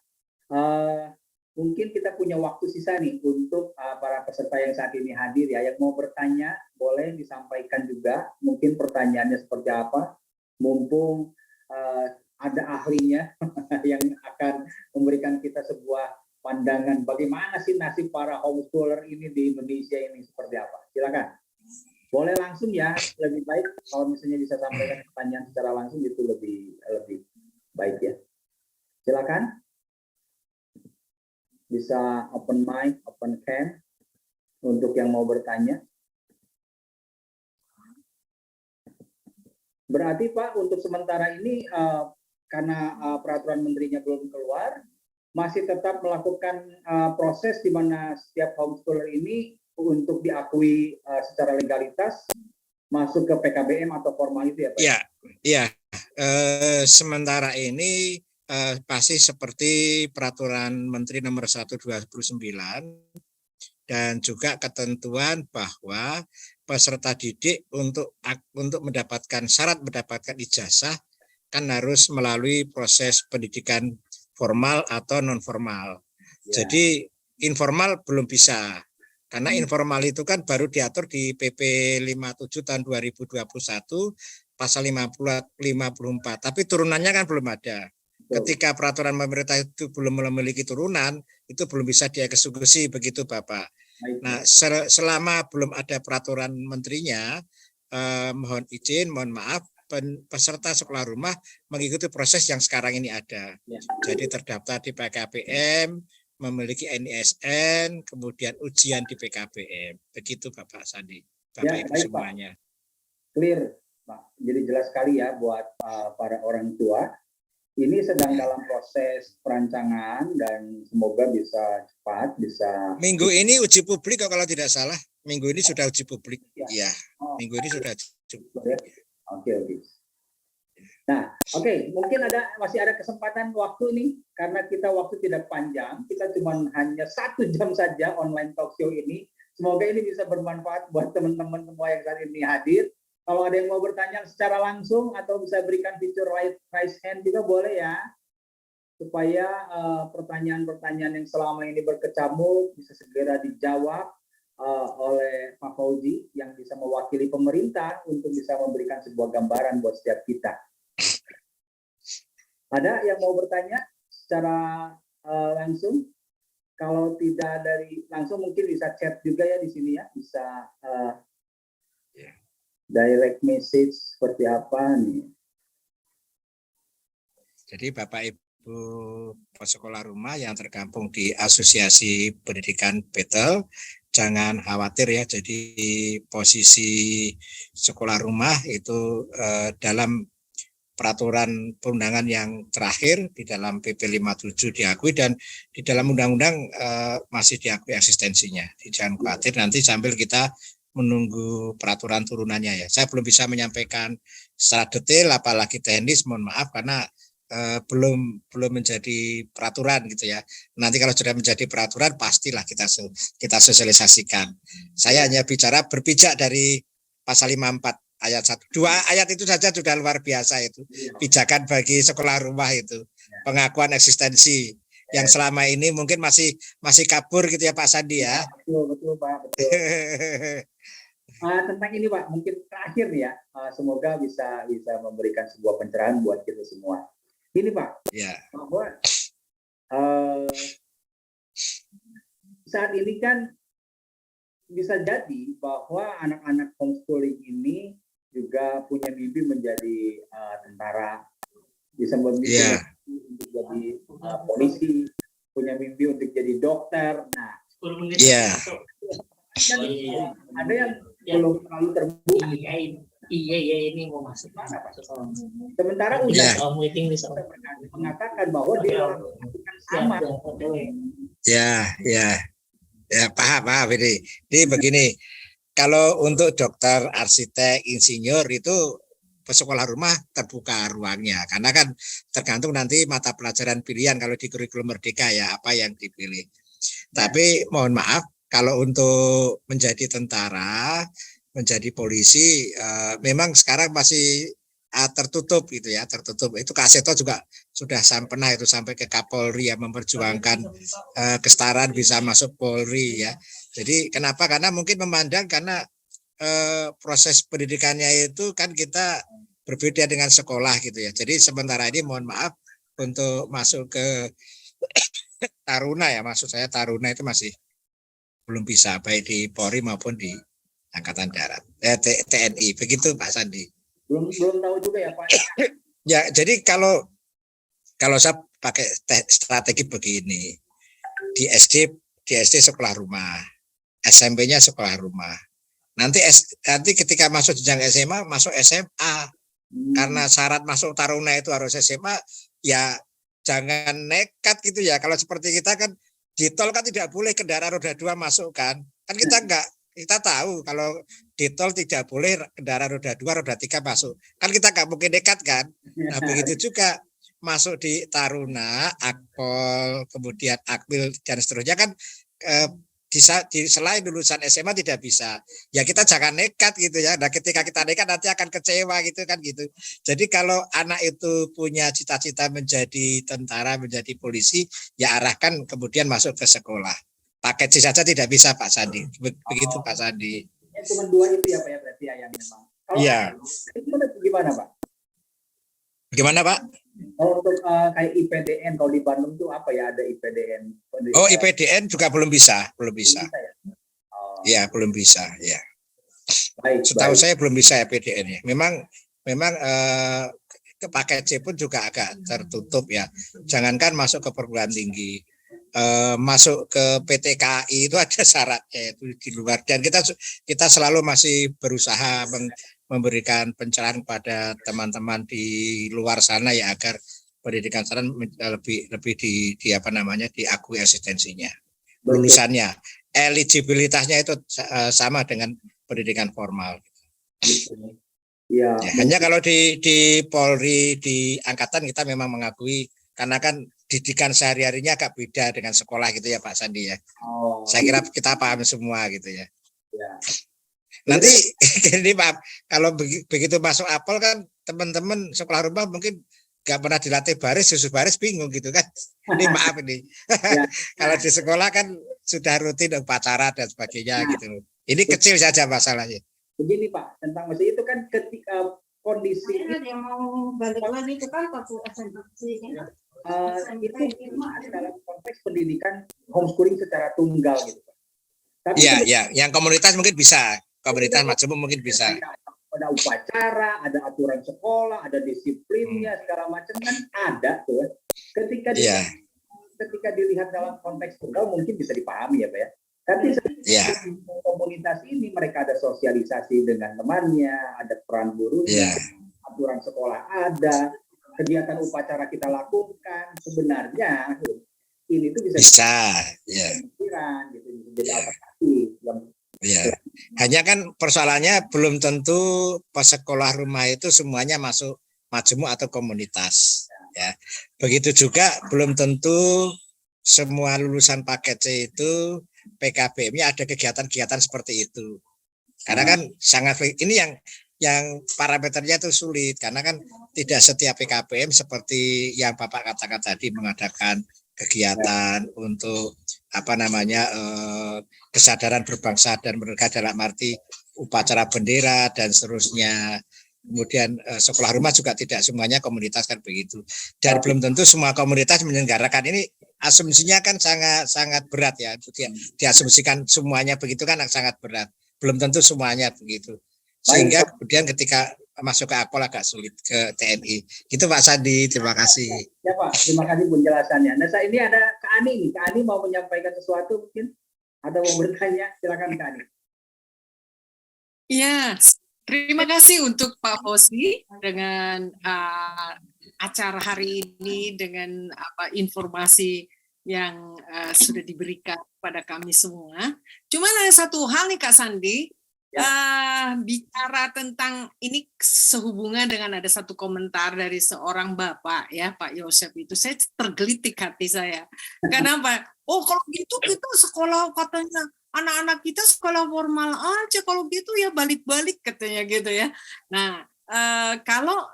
mungkin kita punya waktu sisa nih untuk para peserta yang saat ini hadir ya, yang mau bertanya boleh disampaikan juga, mungkin pertanyaannya seperti apa, mumpung ada ahlinya yang akan memberikan kita sebuah pandangan bagaimana sih nasib para homeschooler ini di Indonesia ini seperti apa. Silakan. Boleh langsung ya, lebih baik kalau misalnya bisa sampaikan pertanyaan secara langsung itu lebih baik ya. Silakan. Bisa open mic, open cam untuk yang mau bertanya. Berarti Pak, untuk sementara ini karena peraturan menterinya belum keluar, masih tetap melakukan proses di mana setiap homeschooler ini untuk diakui secara legalitas masuk ke PKBM atau formal itu ya Pak? Iya. Sementara ini pasti seperti peraturan Menteri nomor 129 dan juga ketentuan bahwa peserta didik untuk mendapatkan syarat mendapatkan ijazah kan harus melalui proses pendidikan formal atau non formal. Ya. Jadi informal belum bisa. Karena informal itu kan baru diatur di PP 57 tahun 2021 pasal 54, tapi turunannya kan belum ada. Ketika peraturan pemerintah itu belum memiliki turunan, itu belum bisa dieksekusi begitu Bapak. Nah, selama belum ada peraturan menterinya, mohon izin, mohon maaf, peserta sekolah rumah mengikuti proses yang sekarang ini ada. Jadi terdaftar di PKBM, memiliki NISN, kemudian ujian di PKBM. Begitu Bapak Sandi, Bapak Ibu semuanya. Pak. Clear, Pak. Jadi jelas sekali ya buat para orang tua. Ini sedang dalam proses perancangan dan semoga bisa cepat, bisa. Minggu ini uji publik kalau tidak salah. Minggu ini sudah uji publik. Iya. Minggu ini sudah uji publik. Oke. Nah, mungkin masih ada kesempatan waktu nih, karena kita waktu tidak panjang, kita cuma hanya 1 jam saja online talk show ini. Semoga ini bisa bermanfaat buat teman-teman semua yang saat ini hadir. Kalau ada yang mau bertanya secara langsung atau bisa berikan fitur raise hand juga boleh ya, supaya pertanyaan-pertanyaan yang selama ini berkecamuk bisa segera dijawab oleh Pak Fauzi yang bisa mewakili pemerintah untuk bisa memberikan sebuah gambaran buat setiap kita. Ada yang mau bertanya secara langsung? Kalau tidak dari langsung mungkin bisa chat juga ya di sini ya, bisa direct message seperti apa nih. Jadi Bapak Ibu sekolah rumah yang tergabung di Asosiasi Pendidikan Betel, jangan khawatir ya. Jadi posisi sekolah rumah itu dalam peraturan perundangan yang terakhir di dalam PP 57 diakui dan di dalam undang-undang masih diakui eksistensinya. Jadi jangan khawatir, nanti sambil kita menunggu peraturan turunannya ya. Saya belum bisa menyampaikan secara detail apalagi teknis, mohon maaf karena belum menjadi peraturan gitu ya. Nanti kalau sudah menjadi peraturan pastilah kita sosialisasikan. Saya hanya berpijak dari pasal 54 ayat 1. 2 ayat itu saja sudah luar biasa itu. Pijakan bagi sekolah rumah itu. Pengakuan eksistensi yang selama ini mungkin masih kabur gitu ya Pak Sandi ya. Betul Pak, betul. Tentang ini Pak, mungkin terakhir ya, semoga bisa memberikan sebuah pencerahan buat kita semua. Ini Pak, bahwa saat ini kan bisa jadi bahwa anak-anak homeschooling ini juga punya mimpi menjadi tentara, bisa bermimpi untuk jadi polisi, punya mimpi untuk jadi dokter. Nah, kan ada yang belum terlalu terbuka. Iya ini mau masuk. Sementara udah mengatakan bahwa dia sama. Ya, paham ini. Jadi begini, kalau untuk dokter, arsitek, insinyur itu sekolah rumah terbuka ruangnya, karena kan tergantung nanti mata pelajaran pilihan kalau di kurikulum Merdeka ya apa yang dipilih. Tapi mohon maaf, kalau untuk menjadi tentara, menjadi polisi, memang sekarang masih tertutup gitu ya, tertutup. Itu Kak Seto juga sudah pernah itu sampai ke Kapolri ya, memperjuangkan kesetaraan bisa masuk Polri ya. Jadi kenapa? Karena mungkin memandang karena proses pendidikannya itu kan kita berbeda dengan sekolah gitu ya. Jadi sementara ini mohon maaf untuk masuk ke Taruna ya, maksud saya Taruna itu masih belum bisa baik di Polri maupun di Angkatan Darat, TNI. Begitu Pak Sandi. Belum tahu juga ya Pak. Ya, jadi kalau saya pakai strategi begini, di SD sekolah rumah, SMP-nya sekolah rumah. Nanti ketika masuk jenjang SMA, masuk SMA. Karena syarat masuk Taruna itu harus SMA, ya jangan nekat gitu ya. Kalau seperti kita kan di tol kan tidak boleh kendaraan roda 2 masuk kan. Kan kita tahu kalau di tol tidak boleh kendaraan roda 2, roda 3 masuk. Kan kita nggak mungkin nekat kan. Nah begitu juga masuk di Taruna, Akpol, kemudian Akmil dan seterusnya kan selain lulusan SMA tidak bisa. Ya kita jangan nekat gitu ya. Nah ketika kita nekat nanti akan kecewa gitu kan gitu. Jadi kalau anak itu punya cita-cita menjadi tentara, menjadi polisi, ya arahkan kemudian masuk ke sekolah. Paket C saja tidak bisa Pak Sandi. Begitu Pak Sandi. Ya, cuma 2 itu ya Pak ya berarti ya yang memang. Iya. Itu gimana Pak? Gimana Pak? Kalau untuk kayak IPDN, kalau di Bandung tuh apa ya, ada IPDN? Oh IPDN juga belum bisa. Ya belum bisa ya. Setahu saya belum bisa IPDN ya. Memang ke paket C pun juga agak tertutup ya. Jangankan masuk ke perguruan tinggi, masuk ke PTKI itu ada syaratnya itu di luar, dan kita selalu masih berusaha memberikan pencerahan pada teman-teman di luar sana ya agar pendidikan sana lebih diakui eksistensinya, lulusannya, eligibilitasnya itu sama dengan pendidikan formal. Ya, hanya kalau di Polri, di Angkatan kita memang mengakui karena kan didikan sehari-harinya agak beda dengan sekolah gitu ya Pak Sandi ya. Saya kira kita paham semua gitu ya. Nanti ini Pak, kalau begitu masuk Apel kan teman-teman sekolah rumah mungkin nggak pernah dilatih baris, susu baris bingung gitu kan. Ini maaf ini. Kalau di sekolah kan sudah rutin upacara dan sebagainya gitu. Ini kecil saja masalahnya. Begini Pak, tentang masih itu kan ketika kondisi yang mau balik lagi itu kan waktu SMP itu dalam konteks pendidikan homeschooling secara tunggal gitu Pak. Tapi ya, yang komunitas mungkin bisa, komunitas majemuk mungkin bisa. Ada upacara, ada aturan sekolah, ada disiplinnya segala macam kan ada tuh. Ketika dilihat dalam konteks tunggal mungkin bisa dipahami ya Pak ya. Tapi komunitas ini mereka ada sosialisasi dengan temannya, ada peran gurunya, aturan sekolah ada, kegiatan upacara kita lakukan, sebenarnya ini tuh bisa pikiran gitu, jadi alternatif. Hanya kan persoalannya belum tentu sekolah rumah itu semuanya masuk majemuk atau komunitas. Ya, begitu juga belum tentu semua lulusan paket C itu PKBM-nya ada kegiatan-kegiatan seperti itu. Karena kan sangat ini yang parameternya itu sulit karena kan tidak setiap PKBM seperti yang Bapak katakan tadi mengadakan kegiatan untuk kesadaran berbangsa dan bernegara dalam arti upacara bendera dan seterusnya. Kemudian sekolah rumah juga tidak semuanya komunitas kan begitu. Dan belum tentu semua komunitas menyelenggarakan ini asumsinya kan sangat berat ya. Diasumsikan semuanya begitu kan sangat berat. Belum tentu semuanya begitu. Sehingga kemudian ketika masuk ke Akpol agak sulit ke TNI. Itu Pak Sandi, terima kasih. Ya Pak, terima kasih penjelasannya. Nah, ini ada Kak Ani nih. Kak Ani mau menyampaikan sesuatu mungkin? Atau mau bertanya? Silakan Kak Ani. Ya, terima kasih untuk Pak Fosi dengan acara hari ini dengan informasi yang sudah diberikan kepada kami semua. Cuma ada satu hal nih Kak Sandi, bicara tentang ini sehubungan dengan ada satu komentar dari seorang bapak ya Pak Yosef itu, saya tergelitik hati saya. Kenapa? Oh kalau gitu kita sekolah katanya anak-anak kita sekolah formal aja, kalau gitu ya balik-balik katanya gitu ya. Nah kalau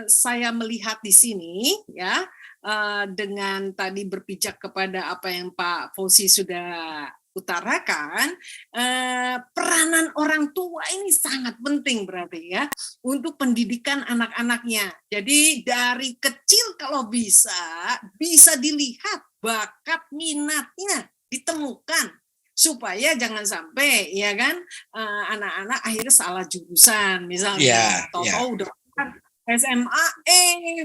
saya melihat di sini ya dengan tadi berpijak kepada apa yang Pak Fosi sudah utarakan, peranan orang tua ini sangat penting berarti ya untuk pendidikan anak-anaknya. Jadi dari kecil kalau bisa dilihat bakat minatnya ditemukan supaya jangan sampai ya kan anak-anak akhirnya salah jurusan misalnya tahu-tahu udah SMA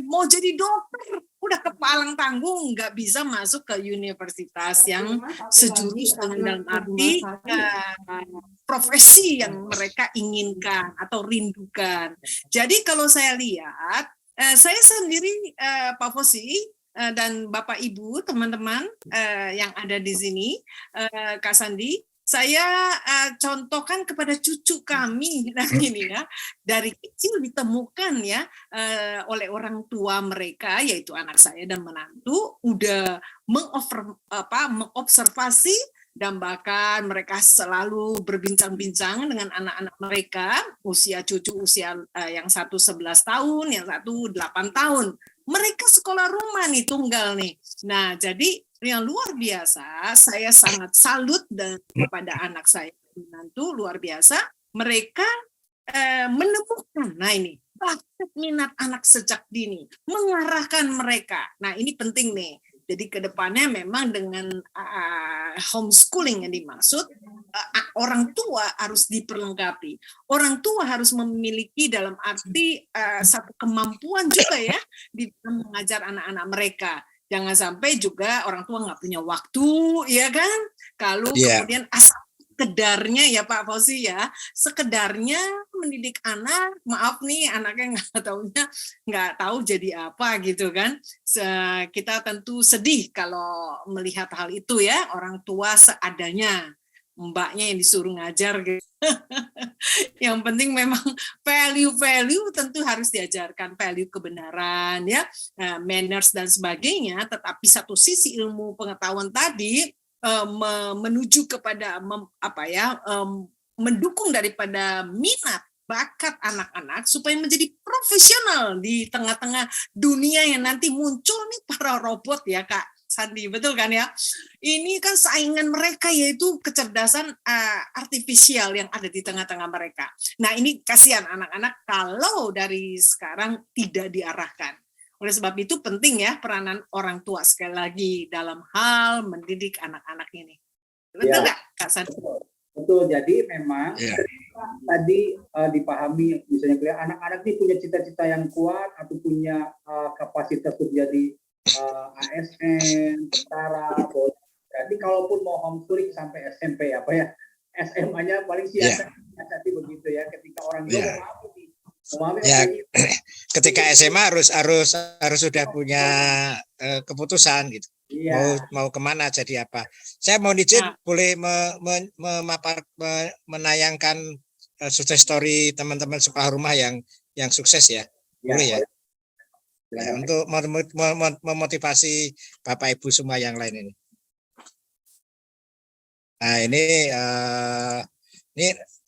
mau jadi dokter udah kepalang tanggung nggak bisa masuk ke universitas yang sejurus dengan dalam arti profesi yang mereka inginkan atau rindukan. Jadi kalau saya lihat saya sendiri Pak Fosi dan Bapak Ibu teman-teman yang ada di sini Kak Sandi, saya contohkan kepada cucu kami nah ini ya dari kecil ditemukan ya oleh orang tua mereka yaitu anak saya dan menantu udah mengobservasi dan bahkan mereka selalu berbincang-bincang dengan anak-anak mereka usia yang satu 11 tahun yang satu 8 tahun mereka sekolah rumah nih tunggal nih. Nah jadi yang luar biasa, saya sangat salut dan kepada anak saya menantu luar biasa. Mereka menemukan, nah ini bakat minat anak sejak dini, mengarahkan mereka. Nah ini penting nih. Jadi kedepannya memang dengan homeschooling yang dimaksud, orang tua harus diperlengkapi. Orang tua harus memiliki dalam arti satu kemampuan juga ya di dalam mengajar anak-anak mereka. Jangan sampai juga orang tua nggak punya waktu, ya kan? Kalau kemudian asal sekedarnya ya Pak Fauzi ya, sekedarnya mendidik anak, maaf nih anaknya nggak tahu jadi apa gitu kan? Kita tentu sedih kalau melihat hal itu ya, orang tua seadanya, mbaknya yang disuruh ngajar gitu. Yang penting memang value tentu harus diajarkan, value kebenaran ya, manners dan sebagainya, tetapi satu sisi ilmu pengetahuan tadi menuju kepada mendukung daripada minat bakat anak-anak supaya menjadi profesional di tengah-tengah dunia yang nanti muncul nih para robot ya Kak Sandi, betul kan ya? Ini kan saingan mereka yaitu kecerdasan artifisial yang ada di tengah-tengah mereka. Nah ini kasihan anak-anak kalau dari sekarang tidak diarahkan. Oleh sebab itu penting ya peranan orang tua sekali lagi dalam hal mendidik anak-anak ini. Betul nggak Kak Sandi? Betul, jadi memang tadi dipahami misalnya anak-anak ini punya cita-cita yang kuat atau punya kapasitas untuk jadi ASN, tentara, polisi. Jadi kalaupun mau homeschooling sampai SMP apa ya, SMA-nya paling siasati begitu ya. Ketika orang tua ketika SMA harus sudah punya keputusan gitu. Mau kemana jadi apa. Saya mau izin boleh menayangkan sukses story teman-teman sekolah rumah yang sukses ya. Boleh ya. Ya, untuk memotivasi Bapak Ibu semua yang lain ini. Nah ini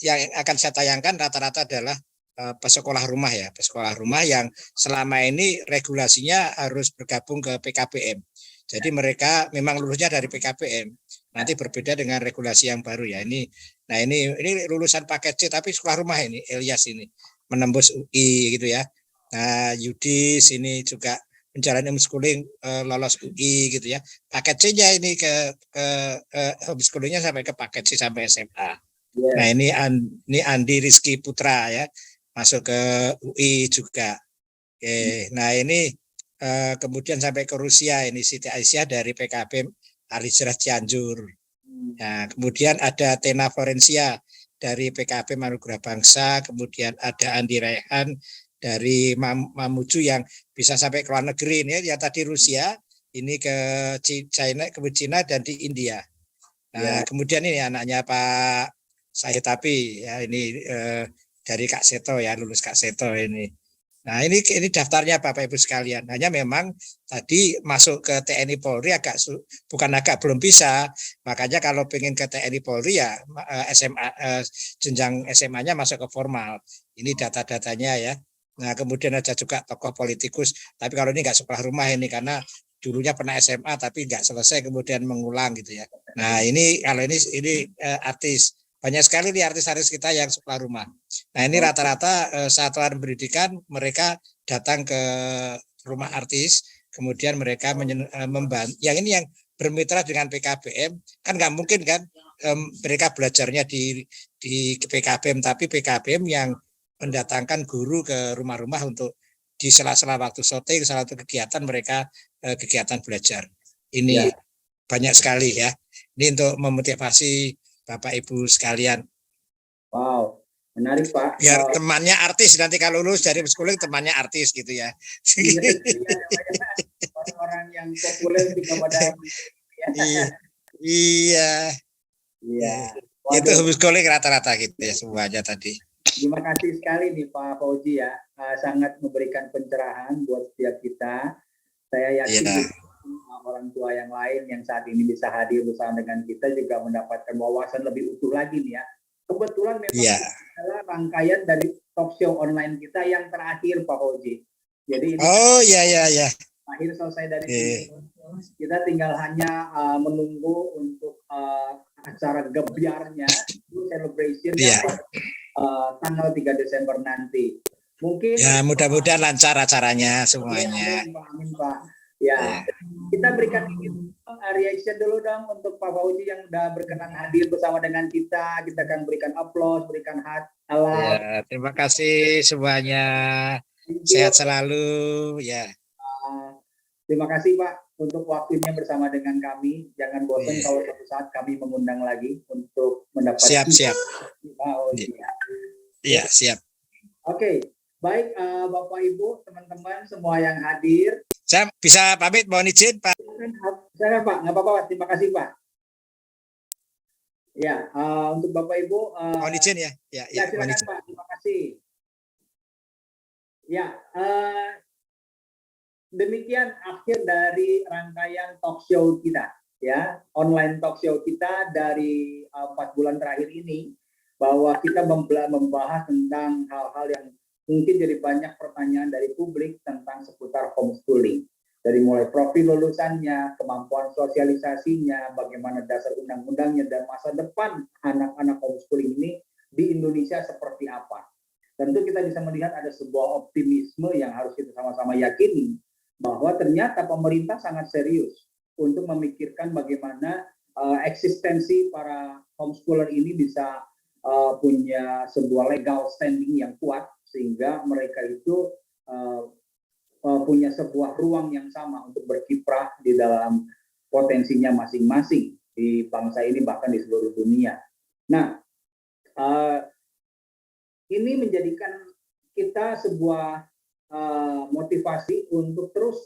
yang akan saya tayangkan rata-rata adalah pesekolah rumah ya, pesekolah rumah yang selama ini regulasinya harus bergabung ke PKBM. Jadi mereka memang lulusnya dari PKBM. Nanti berbeda dengan regulasi yang baru ya. Ini lulusan paket C tapi sekolah rumah ini, Elias ini menembus UI gitu ya. Nah, Yudis ini juga menjalani homeschooling lolos UI gitu ya. Paket C-nya ini ke homeschoolingnya sampai ke paket C sampai SMA. Yeah. Nah ini Andi Rizky Putra ya, masuk ke UI juga. Oke, nah ini kemudian sampai ke Rusia, ini Siti Aisyah dari PKB Al-Hijrah Cianjur. Nah, kemudian ada Tena Florencia dari PKB Manugerah Bangsa, kemudian ada Andi Raihan dari Mamuju yang bisa sampai ke luar negeri ini ya, tadi Rusia, ini ke China, ke Cina dan di India. Nah, kemudian ini anaknya Pak Syahid Tapi ya, ini dari Kak Seto ya, lulus Kak Seto ini. Nah, ini daftarnya Bapak Ibu sekalian. Hanya memang tadi masuk ke TNI Polri belum bisa. Makanya kalau pengen ke TNI Polri ya SMA jenjang SMA-nya masuk ke formal. Ini data-datanya ya. Nah, kemudian ada juga tokoh politikus. Tapi kalau ini nggak sekolah rumah ini karena dulunya pernah SMA tapi nggak selesai kemudian mengulang gitu ya. Nah, ini kalau ini artis. Banyak sekali nih artis-artis kita yang sekolah rumah. Nah, ini rata-rata satuan pendidikan mereka datang ke rumah artis, kemudian mereka membantu. Yang ini yang bermitra dengan PKBM, kan nggak mungkin kan mereka belajarnya di PKBM, tapi PKBM yang mendatangkan guru ke rumah-rumah untuk di sela-sela waktu syuting, salah satu kegiatan mereka kegiatan belajar. Ini banyak sekali ya. Ini untuk memotivasi Bapak Ibu sekalian. Wow, menarik Pak. Biar temannya artis, nanti kalau lulus dari homeschooling temannya artis gitu ya. Orang-orang yang populer juga pada Iya. Itu homeschooling rata-rata gitu ya semuanya tadi. Terima kasih sekali nih Pak Fauzi ya, sangat memberikan pencerahan buat setiap kita. Saya yakin orang tua yang lain yang saat ini bisa hadir bersama dengan kita juga mendapatkan wawasan lebih utuh lagi nih ya. Kebetulan memang adalah rangkaian dari talk show online kita yang terakhir Pak Fauzi. Jadi ini akhir selesai dari sini. Kita tinggal hanya menunggu untuk acara gebyarnya, celebration-nya tanggal 3 Desember nanti. Mungkin ya mudah-mudahan lancar acaranya semuanya. Amin Pak. Ya, kita berikan reaction dulu dong untuk Pak Fauzi yang sudah berkenan hadir bersama dengan kita. Kita akan berikan aplaus, berikan ya, terima kasih semuanya. Sehat selalu ya. Terima kasih Pak untuk waktunya bersama dengan kami. Jangan bosan kalau suatu saat kami mengundang lagi untuk mendapat siap. Iya, siap. Oke, baik Bapak Ibu, teman-teman semua yang hadir. Saya bisa pamit, mohon izin Pak. Saya Pak, nggak apa-apa, terima kasih Pak. Ya, untuk Bapak Ibu. Mohon izin ya. Ya, silakan Pak, terima kasih. Ya, demikian akhir dari rangkaian talk show kita, ya, online talk show kita dari 4 bulan terakhir ini, bahwa kita membahas tentang hal-hal yang mungkin jadi banyak pertanyaan dari publik tentang seputar homeschooling. Dari mulai profil lulusannya, kemampuan sosialisasinya, bagaimana dasar undang-undangnya, dan masa depan anak-anak homeschooling ini di Indonesia seperti apa. Tentu kita bisa melihat ada sebuah optimisme yang harus kita sama-sama yakini, bahwa ternyata pemerintah sangat serius untuk memikirkan bagaimana eksistensi para homeschooler ini bisa punya sebuah legal standing yang kuat, sehingga mereka itu punya sebuah ruang yang sama untuk berkiprah di dalam potensinya masing-masing di bangsa ini, bahkan di seluruh dunia. Nah, ini menjadikan kita sebuah motivasi untuk terus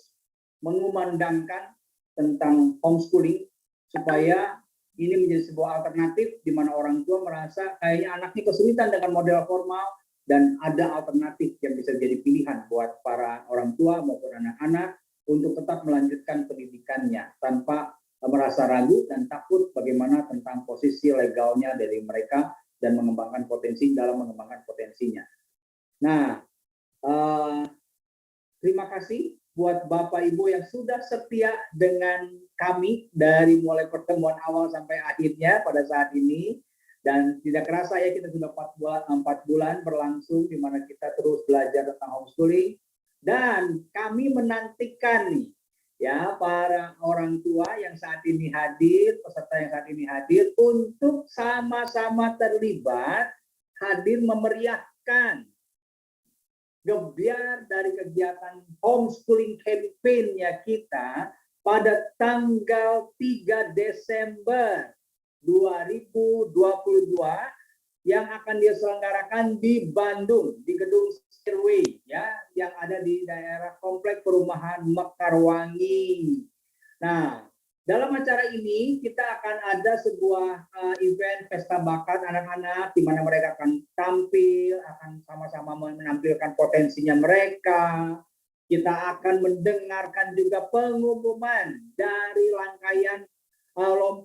mengumandangkan tentang homeschooling, supaya ini menjadi sebuah alternatif di mana orang tua merasa kayaknya anaknya kesulitan dengan model formal, dan ada alternatif yang bisa jadi pilihan buat para orang tua maupun anak-anak untuk tetap melanjutkan pendidikannya tanpa merasa ragu dan takut bagaimana tentang posisi legalnya dari mereka dan mengembangkan potensi dalam mengembangkan potensinya. Nah, terima kasih buat Bapak Ibu yang sudah setia dengan kami dari mulai pertemuan awal sampai akhirnya pada saat ini. Dan tidak kerasa ya, kita sudah 4 bulan berlangsung di mana kita terus belajar tentang homeschooling. Dan kami menantikan nih, ya, para orang tua yang saat ini hadir, peserta yang saat ini hadir, untuk sama-sama terlibat, hadir memeriahkan gebiar dari kegiatan homeschooling campaign-nya kita pada tanggal 3 Desember 2022 yang akan diselenggarakan di Bandung, di Gedung Stairway, ya, yang ada di daerah Komplek Perumahan Mekarwangi. Nah, dalam acara ini kita akan ada sebuah event pesta bakat anak-anak di mana mereka akan tampil, akan sama-sama menampilkan potensinya mereka. Kita akan mendengarkan juga pengumuman dari rangkaian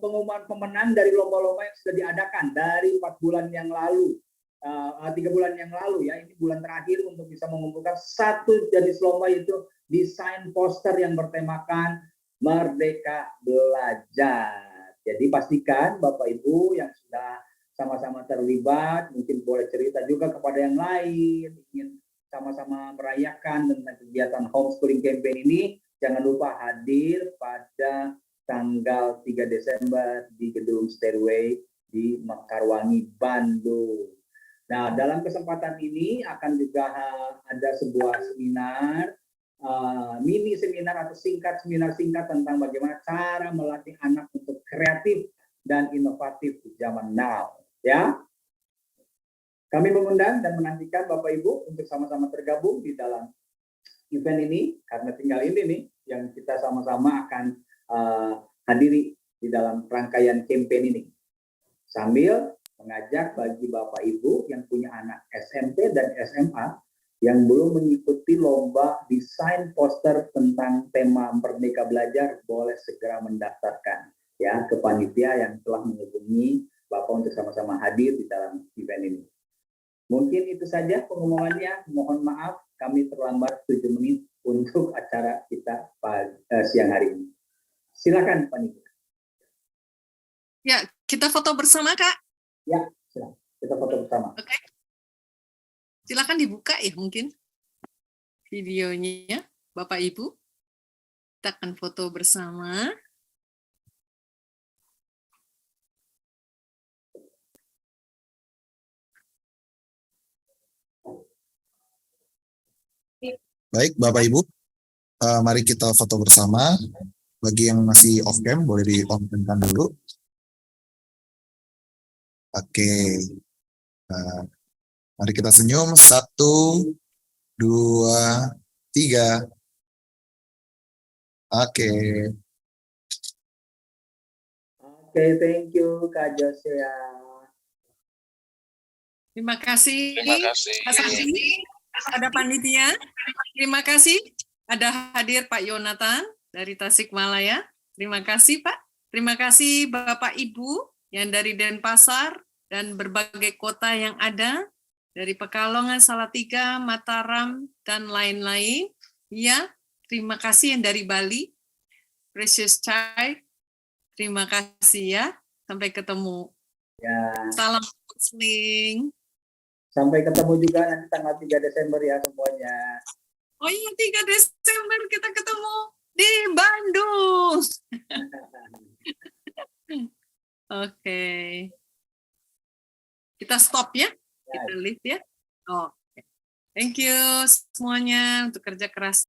pengumuman pemenang dari lomba-lomba yang sudah diadakan dari 4 bulan yang lalu, 3 bulan yang lalu, ya. Ini bulan terakhir untuk bisa mengumpulkan satu jenis lomba, yaitu desain poster yang bertemakan Merdeka Belajar. Jadi pastikan Bapak Ibu yang sudah sama-sama terlibat, mungkin boleh cerita juga kepada yang lain, ingin sama-sama merayakan tentang kegiatan homeschooling campaign ini, jangan lupa hadir pada tanggal 3 Desember di Gedung Stairway di Mekarwangi, Bandung. Nah, dalam kesempatan ini akan juga ada sebuah seminar, mini seminar atau seminar singkat tentang bagaimana cara melatih anak untuk kreatif dan inovatif di zaman now. Ya, kami mengundang dan menantikan Bapak Ibu untuk sama-sama tergabung di dalam event ini, karena tinggal ini nih yang kita sama-sama akan hadiri di dalam rangkaian campaign ini, sambil mengajak bagi Bapak Ibu yang punya anak SMP dan SMA yang belum mengikuti lomba desain poster tentang tema Merdeka Belajar, boleh segera mendaftarkan, ya, ke panitia yang telah menghubungi Bapak untuk sama-sama hadir di dalam event ini. Mungkin itu saja pengumumannya. Mohon maaf kami terlambat 7 menit untuk acara kita siang hari ini. Silakan panitia. Ya, kita foto bersama, Kak. Ya, silakan. Kita foto bersama. Oke. Silakan dibuka ya mungkin videonya, Bapak Ibu. Kita akan foto bersama. Baik, Bapak Ibu, mari kita foto bersama. Bagi yang masih off cam, boleh di-on-kan dulu. Oke, mari kita senyum. 1, 2, 3. Oke. Oke, thank you Kak Josia. Terima kasih. Pak Sandi, ada panitia. Terima kasih. Ada hadir Pak Yonatan dari Tasikmalaya. Terima kasih Pak. Terima kasih Bapak Ibu yang dari Denpasar dan berbagai kota yang ada, dari Pekalongan, Salatiga, Mataram, dan lain-lain. Ya, terima kasih yang dari Bali, Precious Child. Terima kasih ya. Sampai ketemu. Ya. Salam counseling. Sampai ketemu juga nanti tanggal 3 Desember ya semuanya. Oh iya, 3 Desember kita ketemu di Bandung. Oke. Kita stop ya. Kita lihat ya. Oh. Thank you semuanya untuk kerja keras.